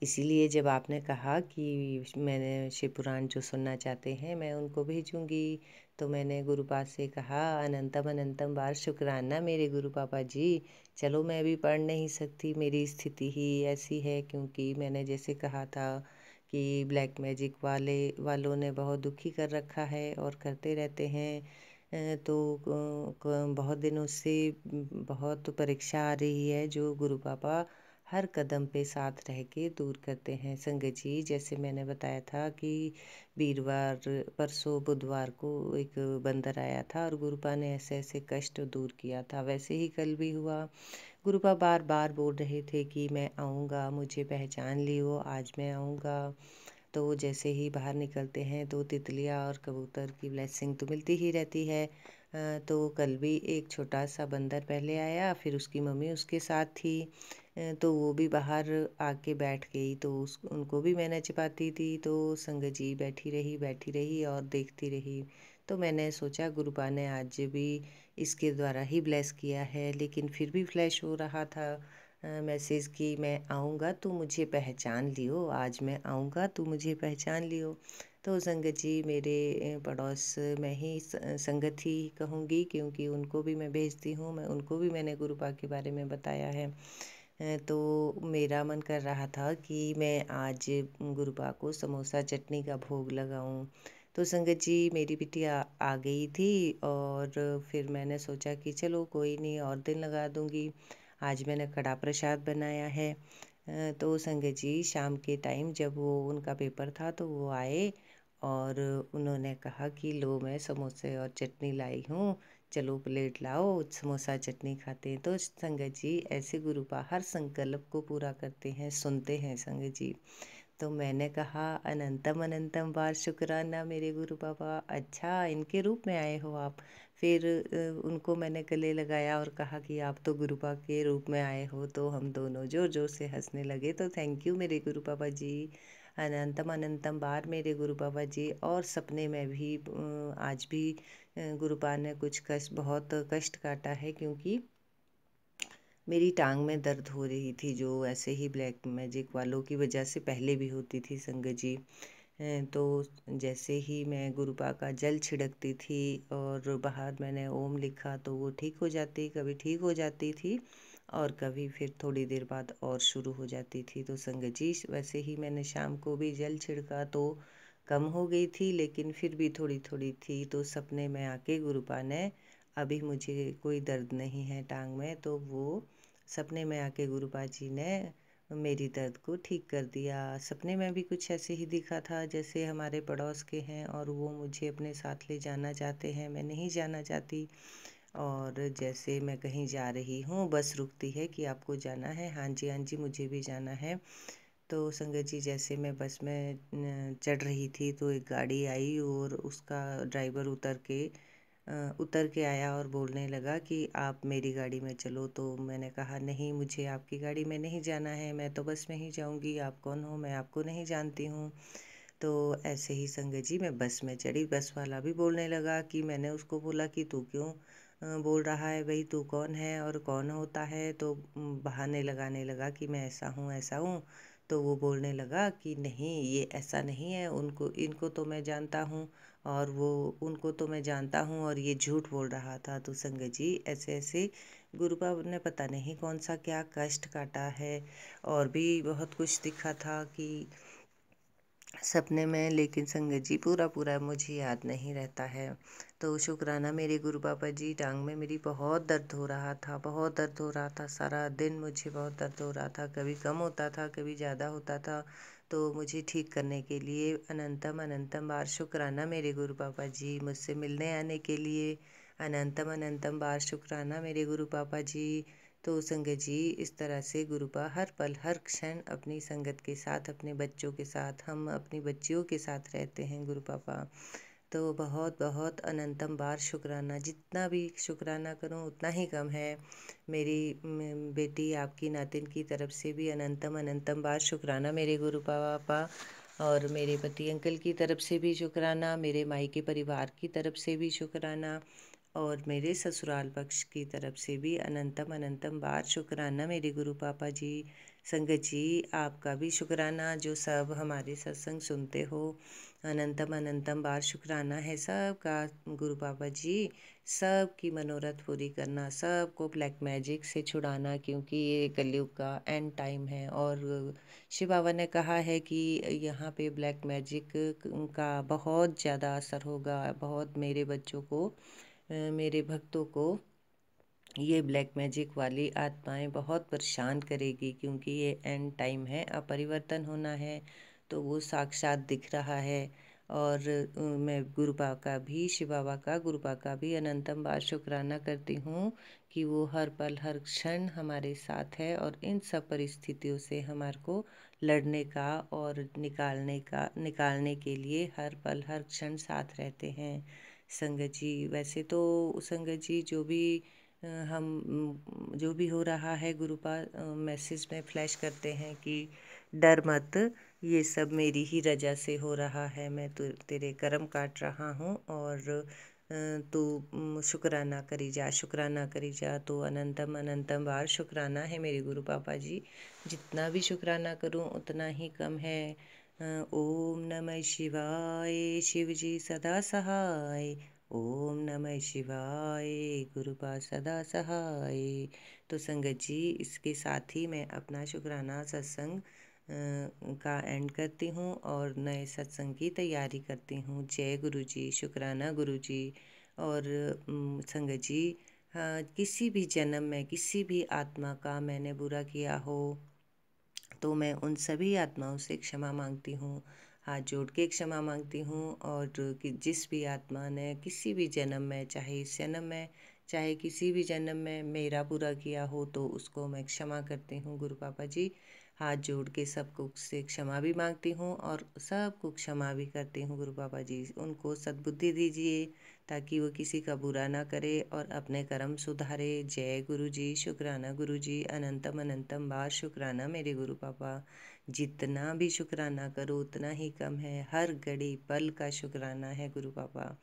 S8: इसीलिए जब आपने कहा कि मैंने शिव पुराण जो सुनना चाहते हैं मैं उनको भेजूंगी, तो मैंने गुरुपा से कहा अनंतम अनंतम बार शुक्राना मेरे गुरु पापा जी। चलो मैं भी पढ़ नहीं सकती, मेरी स्थिति ही ऐसी है, क्योंकि मैंने जैसे कहा था कि ब्लैक मैजिक वालों ने बहुत दुखी कर रखा है और करते रहते हैं। बहुत दिनों से बहुत परीक्षा आ रही है जो गुरु पापा हर कदम पे साथ रह के दूर करते हैं। संगत जी, जैसे मैंने बताया था कि वीरवार परसों बुधवार को एक बंदर आया था और गुरुपा ने ऐसे ऐसे कष्ट दूर किया था, वैसे ही कल भी हुआ। गुरुपा बार बार बोल रहे थे कि मैं आऊँगा, मुझे पहचान लियो, आज मैं आऊँगा। तो जैसे ही बाहर निकलते हैं तो तितलियाँ और कबूतर की ब्लेसिंग तो मिलती ही रहती है। तो कल भी एक छोटा सा बंदर पहले आया, फिर उसकी मम्मी उसके साथ थी। तो वो भी बाहर आके बैठ गई, तो उनको भी मैं नचपाती थी। तो संगत जी बैठी रही और देखती रही। तो मैंने सोचा गुरुपा ने आज भी इसके द्वारा ही ब्लेस किया है, लेकिन फिर भी फ्लैश हो रहा था मैसेज कि मैं आऊँगा तो मुझे पहचान लियो, आज मैं आऊँगा तो मुझे पहचान लियो। तो संगत जी, मेरे पड़ोस में ही संगत ही कहूँगी, क्योंकि उनको भी मैं भेजती हूँ, उनको भी मैंने गुरुपा के बारे में बताया है। तो मेरा मन कर रहा था कि मैं आज गुरुपा को समोसा चटनी का भोग लगाऊं। तो संगत जी, मेरी बिटिया आ गई थी और फिर मैंने सोचा कि चलो कोई नहीं, और दिन लगा दूंगी। आज मैंने कड़ा प्रसाद बनाया है। तो संगत जी, शाम के टाइम जब वो उनका पेपर था तो वो आए और उन्होंने कहा कि लो, मैं समोसे और चटनी लाई हूँ, चलो प्लेट लाओ, समोसा चटनी खाते हैं। तो संगत जी, ऐसे गुरुपा हर संकल्प को पूरा करते हैं, सुनते हैं संगत जी। तो मैंने कहा अनंतम अनंतम बार शुक्राना मेरे गुरु पापा, अच्छा इनके रूप में आए हो आप। फिर उनको मैंने गले लगाया और कहा कि आप तो गुरुपा के रूप में आए हो। तो हम दोनों जोर जोर से हंसने लगे। तो थैंक यू मेरे गुरु पापा जी, अनंतम अनंतम बार मेरे गुरु पापा जी। और सपने में भी आज भी गुरुपा ने कुछ कष्ट, बहुत कष्ट काटा है, क्योंकि मेरी टांग में दर्द हो रही थी, जो ऐसे ही ब्लैक मैजिक वालों की वजह से पहले भी होती थी संगत जी। तो जैसे ही मैं गुरुपा का जल छिड़कती थी और बाहर मैंने ओम लिखा तो वो ठीक हो जाती, कभी ठीक हो जाती थी और कभी फिर थोड़ी देर बाद और शुरू हो जाती थी। तो संगत जी, वैसे ही मैंने शाम को भी जल छिड़का तो कम हो गई थी, लेकिन फिर भी थोड़ी थोड़ी थी। तो सपने में आके गुरुपा ने, अभी मुझे कोई दर्द नहीं है टांग में, तो वो सपने में आके गुरुपा जी ने मेरी दर्द को ठीक कर दिया। सपने में भी कुछ ऐसे ही दिखा था जैसे हमारे पड़ोस के हैं और वो मुझे अपने साथ ले जाना चाहते हैं, मैं नहीं जाना चाहती। और जैसे मैं कहीं जा रही हूँ, बस रुकती है कि आपको जाना है, हाँ जी हाँ जी मुझे भी जाना है। तो संगत जी, जैसे मैं बस में चढ़ रही थी तो एक गाड़ी आई और उसका ड्राइवर उतर के आया और बोलने लगा कि आप मेरी गाड़ी में चलो। तो मैंने कहा नहीं, मुझे आपकी गाड़ी में नहीं जाना है, मैं तो बस में ही जाऊंगी, आप कौन हो, मैं आपको नहीं जानती हूँ। तो ऐसे ही संगत जी, मैं बस में चढ़ी, बस वाला भी बोलने लगा कि मैंने उसको बोला कि तू क्यों बोल रहा है भाई, तू कौन है और कौन होता है। तो बहाने लगाने लगा कि मैं ऐसा हूँ ऐसा हूँ। तो वो बोलने लगा कि नहीं, ये ऐसा नहीं है, उनको इनको तो मैं जानता हूँ और वो उनको तो मैं जानता हूँ, और ये झूठ बोल रहा था। तो संगत जी, ऐसे ऐसे गुरुपा ने पता नहीं कौन सा क्या कष्ट काटा है, और भी बहुत कुछ दिखा था कि सपने में, लेकिन संगत जी पूरा पूरा मुझे याद नहीं रहता है। तो शुक्राना मेरे गुरु पापा जी, टांग में मेरी बहुत दर्द हो रहा था, बहुत दर्द हो रहा था, सारा दिन मुझे बहुत दर्द हो रहा था, कभी कम होता था कभी ज़्यादा होता था। तो मुझे ठीक करने के लिए अनंतम अनंतम बार शुक्राना मेरे गुरु पापा जी, मुझसे मिलने आने के लिए अनंतम अनंतम बार शुक्राना मेरे गुरु पापा जी। तो संगत जी, इस तरह से गुरुपा हर पल हर क्षण अपनी संगत के साथ, अपने बच्चों के साथ, हम अपनी बच्चियों के साथ रहते हैं गुरु पापा। तो बहुत बहुत अनंतम बार शुक्राना, जितना भी शुक्राना करूं उतना ही कम है। मेरी बेटी आपकी नातिन की तरफ से भी अनंतम अनंतम बार शुक्राना मेरे गुरु पापा, और मेरे पति अंकल की तरफ से भी शुक्राना, मेरे मायके परिवार की तरफ से भी शुक्राना, और मेरे ससुराल पक्ष की तरफ से भी अनंतम अनंतम बार शुक्राना मेरे गुरु पापा जी। संगत जी, आपका भी शुक्राना जो सब हमारे सत्संग सुनते हो, अनंतम अनंतम बार शुक्राना है सबका गुरु पापा जी। सब की मनोरथ पूरी करना, सबको ब्लैक मैजिक से छुड़ाना, क्योंकि ये कलयुग का एंड टाइम है। और शिव बाबा ने कहा है कि यहाँ पे ब्लैक मैजिक का बहुत ज़्यादा असर होगा, बहुत मेरे बच्चों को मेरे भक्तों को ये ब्लैक मैजिक वाली आत्माएं बहुत परेशान करेगी, क्योंकि ये एंड टाइम है, अपरिवर्तन होना है, तो वो साक्षात दिख रहा है। और मैं गुरु बाबा का भी, शिव बाबा का, गुरु बाबा का भी अनंतम बार शुक्राना करती हूँ कि वो हर पल हर क्षण हमारे साथ है और इन सब परिस्थितियों से हमारे को लड़ने का और निकालने के लिए हर पल हर क्षण साथ रहते हैं। संगत जी, वैसे तो संगत जी जो भी हो रहा है, गुरुपा मैसेज में फ्लैश करते हैं कि डर मत, ये सब मेरी ही रजा से हो रहा है, मैं तो तेरे कर्म काट रहा हूँ और तू शुक्राना करी जा, शुक्राना करी जा। तो अनंतम अनंतम बार शुक्राना है मेरे गुरु पापा जी, जितना भी शुक्राना करूँ उतना ही कम है। ओम नमः शिवाय, शिव जी सदा सहाय। ओम नमः शिवाय, गुरुपा सदा सहाय। तो संगत जी, इसके साथ ही मैं अपना शुक्राना सत्संग का एंड करती हूँ और नए सत्संग की तैयारी करती हूँ। जय गुरु जी, शुक्राना गुरु जी। और संगत जी, किसी भी जन्म में किसी भी आत्मा का मैंने बुरा किया हो तो मैं उन सभी आत्माओं से क्षमा मांगती हूँ, हाथ जोड़ के क्षमा मांगती हूँ। और कि जिस भी आत्मा ने किसी भी जन्म में, चाहे इस जन्म में चाहे किसी भी जन्म में मेरा बुरा किया हो, तो उसको मैं क्षमा करती हूँ गुरु पापा जी। हाथ जोड़ के सबको से क्षमा भी मांगती हूँ और सबको क्षमा भी करती हूँ गुरु पापा जी। उनको सद्बुद्धि दीजिए ताकि वो किसी का बुरा ना करे और अपने कर्म सुधारे। जय गुरु जी, शुक्राना गुरु जी, अनंतम अनंतम बार शुक्राना मेरे गुरु पापा। जितना भी शुक्राना करो उतना ही कम है, हर घड़ी पल का शुक्राना है गुरु पापा,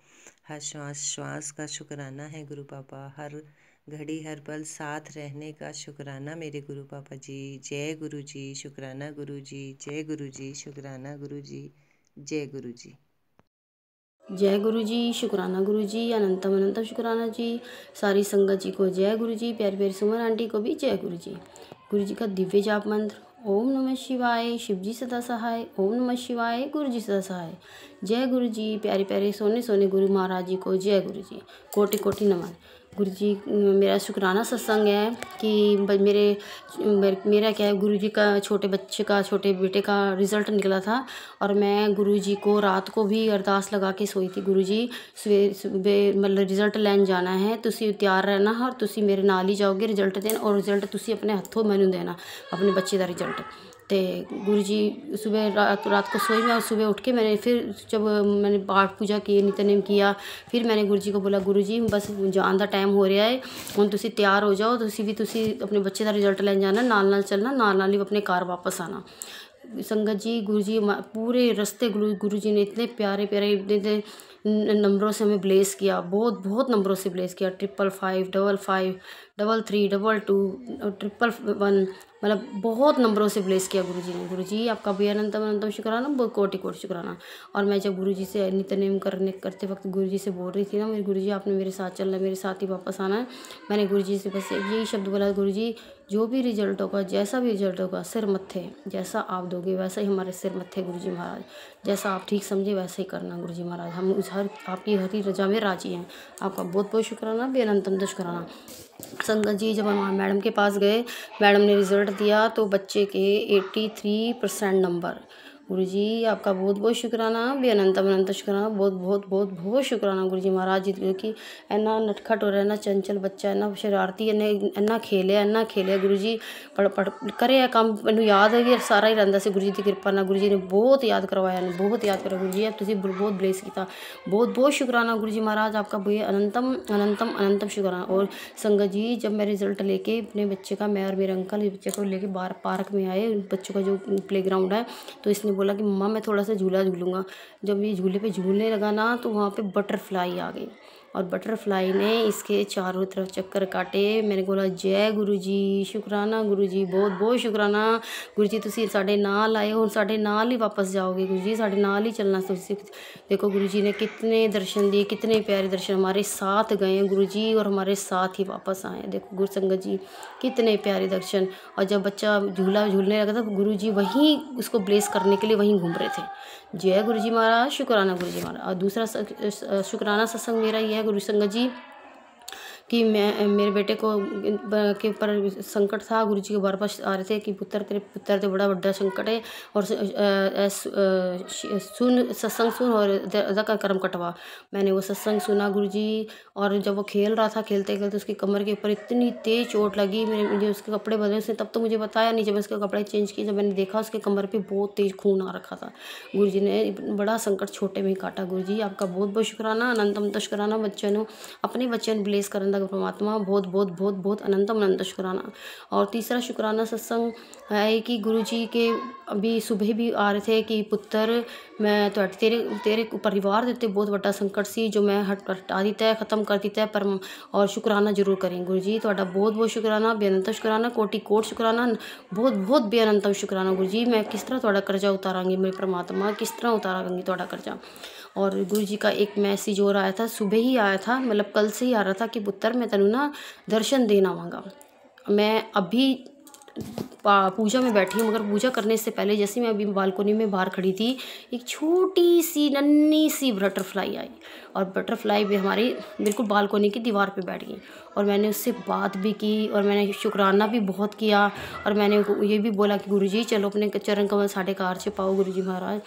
S8: हर श्वास श्वास का शुक्राना है गुरु पापा, हर घड़ी हर पल साथ रहने का शुक्राना मेरे गुरु पापा जी। जय गुरु जी, शुक्राना गुरु जी, जय गुरु जी, शुक्राना गुरु जी, जय गुरु जी।
S9: जय गुरु जी, शुक्राना गुरु जी, अनंतम अनंतम शुक्राना जी। सारी संगत जी को जय गुरु जी, प्यारी प्यारी सुमन आंटी को भी जय गुरु जी। गुरु जी का दिव्य जाप मंत्र, ओम नमः शिवाय, शिव जी सदा सहाय। ओम नमः शिवाय, गुरु जी सदा सहाय। जय गुरु जी, प्यारे प्यारे सोने सोने गुरु महाराज जी को जय गुरु जी, कोटि कोटि नमन। गुरु जी, मेरा शुक्राना सत्संग है कि मेरा क्या है, गुरु जी का छोटे बेटे का रिज़ल्ट निकला था और मैं गुरु जी को रात को भी अरदास लगा के सोई थी, गुरु जी सुबह मतलब रिज़ल्ट लैन जाना है, तुसी तैयार रहना और तुसी मेरे नाल ही जाओगे रिज़ल्ट देन, और रिज़ल्ट तुसी अपने हथों मैनू देना, अपने बच्चे का रिज़ल्ट। तो गुरु जी सुबह रात को सोई मैं और सुबह उठ के मैंने फिर जब मैंने पाठ पूजा की, नित्यनेम किया, फिर मैंने गुरु जी को बोला, गुरु जी बस जान का टाइम हो रहा है, हुण तुसी तैयार हो जाओ, तुसी अपने बच्चे का रिजल्ट लैन जाना, नाल चलना, नाल ही अपने घर वापस आना। संगत जी, गुरु जी पूरे रास्ते गुरु जी ने इतने प्यारे प्यारे इतने नंबरों से हमें ब्लेस किया, बहुत बहुत नंबरों से ब्लेस किया, 555, 55, 33, 22, 111, मतलब बहुत नंबरों से ब्लेस किया गुरु जी ने। गुरु जी आपका भी अनंतम अनंतम शुक्राना, बहुत कोटि कोटि शुक्राना। और मैं जब गुरु जी से नित्यनेम करते वक्त गुरु जी से बोल रही थी ना, मेरे गुरु जी आपने मेरे साथ चलना है, मेरे साथ ही वापस आना है, मैंने गुरु जी से बस यही शब्द बोला, गुरु जी जो भी रिजल्ट होगा, जैसा भी रिजल्ट होगा, सिर मत्थे, जैसा आप दोगे वैसा ही हमारे सिर मत्थे गुरु जी महाराज, जैसा आप ठीक समझे वैसे ही करना गुरु जी महाराज, हम उस आपकी हरी रजा में राजी हैं। आपका बहुत बहुत शुक्राना, बेअनंतम शुक्राना। संगत जी, जब हम मैडम के पास गए, मैडम ने रिज़ल्ट दिया तो बच्चे के 83% नंबर। गुरु जी आपका बहुत बहुत शुक्राना, बेअनंतम अनंत शुक्राना, बहुत बहुत बहुत बहुत शुक्राना गुरु जी महाराज जी, क्योंकि इन्ना नटखट हो रहा है ना, चंचल बच्चा, इन्ना शरारती, इन्ना खेलिया गुरु जी पढ़ करे काम, मैनू याद है कि सारा ही रहिंदा सी गुरु जी की कृपा नाल, गुरु जी ने बहुत याद करवाया, बहुत याद करा गुरु जी, तुसीं बहुत ब्लेस किया, बहुत बहुत शुक्राना गुरु जी महाराज, आपका अनंतम अनंतम अनंतम शुक्राना। और संगत जी, जब मैं रिज़ल्ट लेके अपने बच्चे का, मैं और मेरे अंकल बच्चे को लेके बाहर पार्क में आए, बच्चों का जो प्ले ग्राउंड है, तो इसने बोला कि मम्मा मैं थोड़ा सा झूला झूलूंगा। जब ये झूले पे झूलने लगा ना, तो वहाँ पे बटरफ्लाई आ गई और बटरफ्लाई ने इसके चारों तरफ चक्कर काटे। मैंने बोला, जय गुरु जी, शुक्राना गुरु जी, बहुत बहुत शुक्राना गुरु जी, तुसीं साडे नाल आए हो, साडे नाल ही वापस जाओगे गुरु जी, साडे नाल ही चलना। तुसीं देखो गुरु जी ने कितने दर्शन दिए, कितने प्यारे दर्शन, हमारे साथ गए गुरु जी और हमारे साथ ही वापस आए। देखो गुरु संगत जी, कितने प्यारे दर्शन। और जब बच्चा झूला झूलने लगा था, गुरु जी वहीं उसको ब्लेस करने के लिए वहीं घूम रहे थे। जय गुरु जी महाराज, शुक्राना गुरु जी महाराज। और दूसरा शुक्राना सत्संग मेरा ये है गुरु संगत जी, कि मैं मेरे बेटे को के ऊपर संकट था। गुरु जी के बार बार आ रहे थे कि पुत्र तेरे पुत्र ते बड़ा बड़ा संकट है और सुन सत्संग सुन और अदा का कर्म कटवा। मैंने वो सत्संग सुना गुरु जी, और जब वो खेल रहा था, खेलते खेलते उसकी कमर के ऊपर इतनी तेज चोट लगी। मुझे उसके कपड़े बदले, उसने तब तो मुझे बताया नहीं। जब उसके कपड़े चेंज किए, जब मैंने देखा उसके कमर पे बहुत तेज खून आ रखा था। गुरु जी ने बड़ा संकट छोटे में ही काटा। गुरु जी आपका बहुत बहुत शुक्राना, अनंतम शुक्राना। बच्चों ने अपने बच्चों ब्लेस करन दा परमात्मा बहुत बहुत बहुत बहुत अनंतम अनंत शुक्राना। और तीसरा शुक्राना सत्संग है कि गुरु जी के अभी सुबह भी आ रहे थे कि पुत्र मैं तेरे परिवार देते बहुत बड़ा संकट सी जो मैं हटा दिता है, खत्म कर दिता है, पर और शुक्राना जरूर करें। गुरु जी ਤੁਹਾਡਾ बहुत बहुत शुक्राना, बेअनंत शुक्राना, कोटि कोट शुक्राना, बहुत बहुत बेअनंतम शुक्राना। गुरु जी मैं किस तरह ਤੁਹਾਡਾ कर्जा उतारांगी, मेरे परमात्मा किस तरह उतारांगी ਤੁਹਾਡਾ कर्जा। और गुरु जी का एक मैसेज और आया था, सुबह ही आया था, मतलब कल से ही आ रहा था कि पुत्र मैं तेनू ना दर्शन देना आवांगा। मैं अभी पूजा में बैठी हूँ, मगर पूजा करने से पहले जैसे मैं अभी बालकोनी में बाहर खड़ी थी, एक छोटी सी नन्ही सी बटरफ्लाई आई और बटरफ्लाई भी हमारी बिल्कुल बालकोनी की दीवार पे बैठ गई। और मैंने उससे बात भी की और मैंने शुक्राना भी बहुत किया। और मैंने ये भी बोला कि गुरु जी चलो अपने चरण कमल साढ़े कार से पाओ। गुरु जी महाराज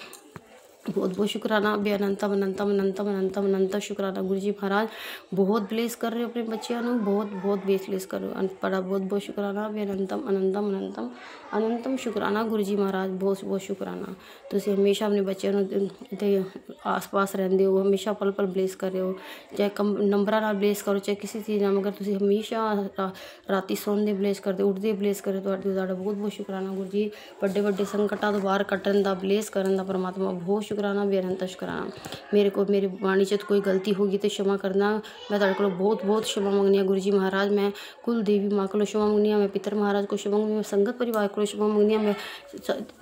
S9: बहुत बहुत शुक्राना, बे अनंतम अनंतम अनंतम अनंतम अनंत शुक्राना। गुरु जी महाराज बहुत ब्लेस कर रहे हो अपने बच्चों को, बहुत बहुत ब्लेस कर रहे हो। बड़ा बहुत बहुत शुक्राना, बे अनंतम अनंतम अनंतम अनंतम शुक्राना। गुरु जी महाराज बहुत बहुत शुक्राना। तुसीं हमेशा अपने बच्चों दे आस पास रहंदे हो, हमेशा पल पल ब्लेस कर रहे हो, चाहे कम नंबरां नाल ब्लेस करो चाहे किसी चीज़ नाल, मगर तुसीं हमेशा राती सौंदे ब्लेस करदे, उठदे ब्लेस करे। तुहाडा बहुत बहुत शुक्राना गुरु जी। बड़े बड़े संकटां तो बाहर कट्टन दा, ब्लेस करन दा परमात्मा बहुत शुक्राना, बेअनंत शुक्राना। मेरे को मेरी वाणी च कोई गलती होगी तो क्षमा करना। मैं तुहाडे कोलों बहुत बहुत क्षमा मंगनी गुरु जी महाराज। मैं कुल देवी माँ को क्षमा मंगनी, मैं पितर महाराज को क्षमा मंगनी, मैं संगत परिवार को क्षमा मंगनी, मैं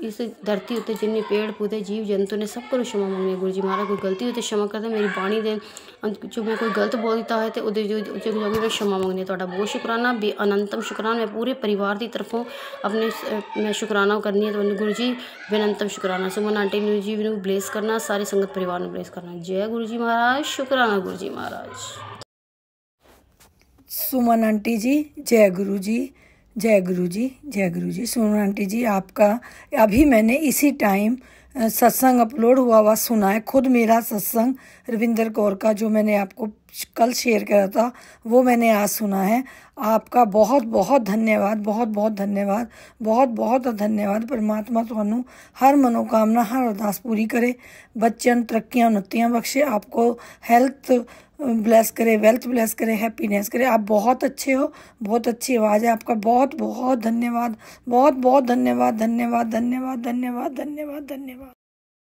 S9: इस धरती उत्ते जिन्ने पेड़ पौधे जीव जंतु ने सब को क्षमा मंगनी गुरु जी महाराज। कोई गलती हो तो क्षमा कर दे, मेरी बाणी दे जो मैं कोई गलत बोल दिता है तो उहदे जो मैं क्षमा मंगनी। तुहाडा बहुत शुक्राना, बे अनंतम शुक्राना। मैं पूरे परिवार की तरफों अपने मैं शुक्राना करनी है तो गुरु जी बेअनंतम शुक्राना। सुमन आंटी जी ने ब्लेस करना, सारे संगत परिवार ने ब्लेस करना। जय गुरु जी महाराज, शुक्राना गुरु जी महाराज।
S10: सुमन आंटी जी जय गुरु जी, जय गुरु जी, जय गुरु जी। सुमन आंटी जी आपका अभी मैंने इसी टाइम सत्संग अपलोड हुआ सुना है, खुद मेरा सत्संग रविंदर कौर का जो मैंने आपको कल शेयर करा था वो मैंने आज सुना है। आपका बहुत बहुत धन्यवाद, बहुत बहुत धन्यवाद, बहुत बहुत धन्यवाद। परमात्मा तुहानू हर मनोकामना हर अरदास पूरी करे, बच्चों तरक्कियां उन्नतियां बख्शे, आपको हेल्थ ब्लेस करे, वेल्थ ब्लेस करे, हैप्पीनेस करे। आप बहुत अच्छे हो, बहुत अच्छी आवाज़ है आपका। बहुत बहुत धन्यवाद, बहुत बहुत धन्यवाद, धन्यवाद धन्यवाद धन्यवाद धन्यवाद धन्यवाद।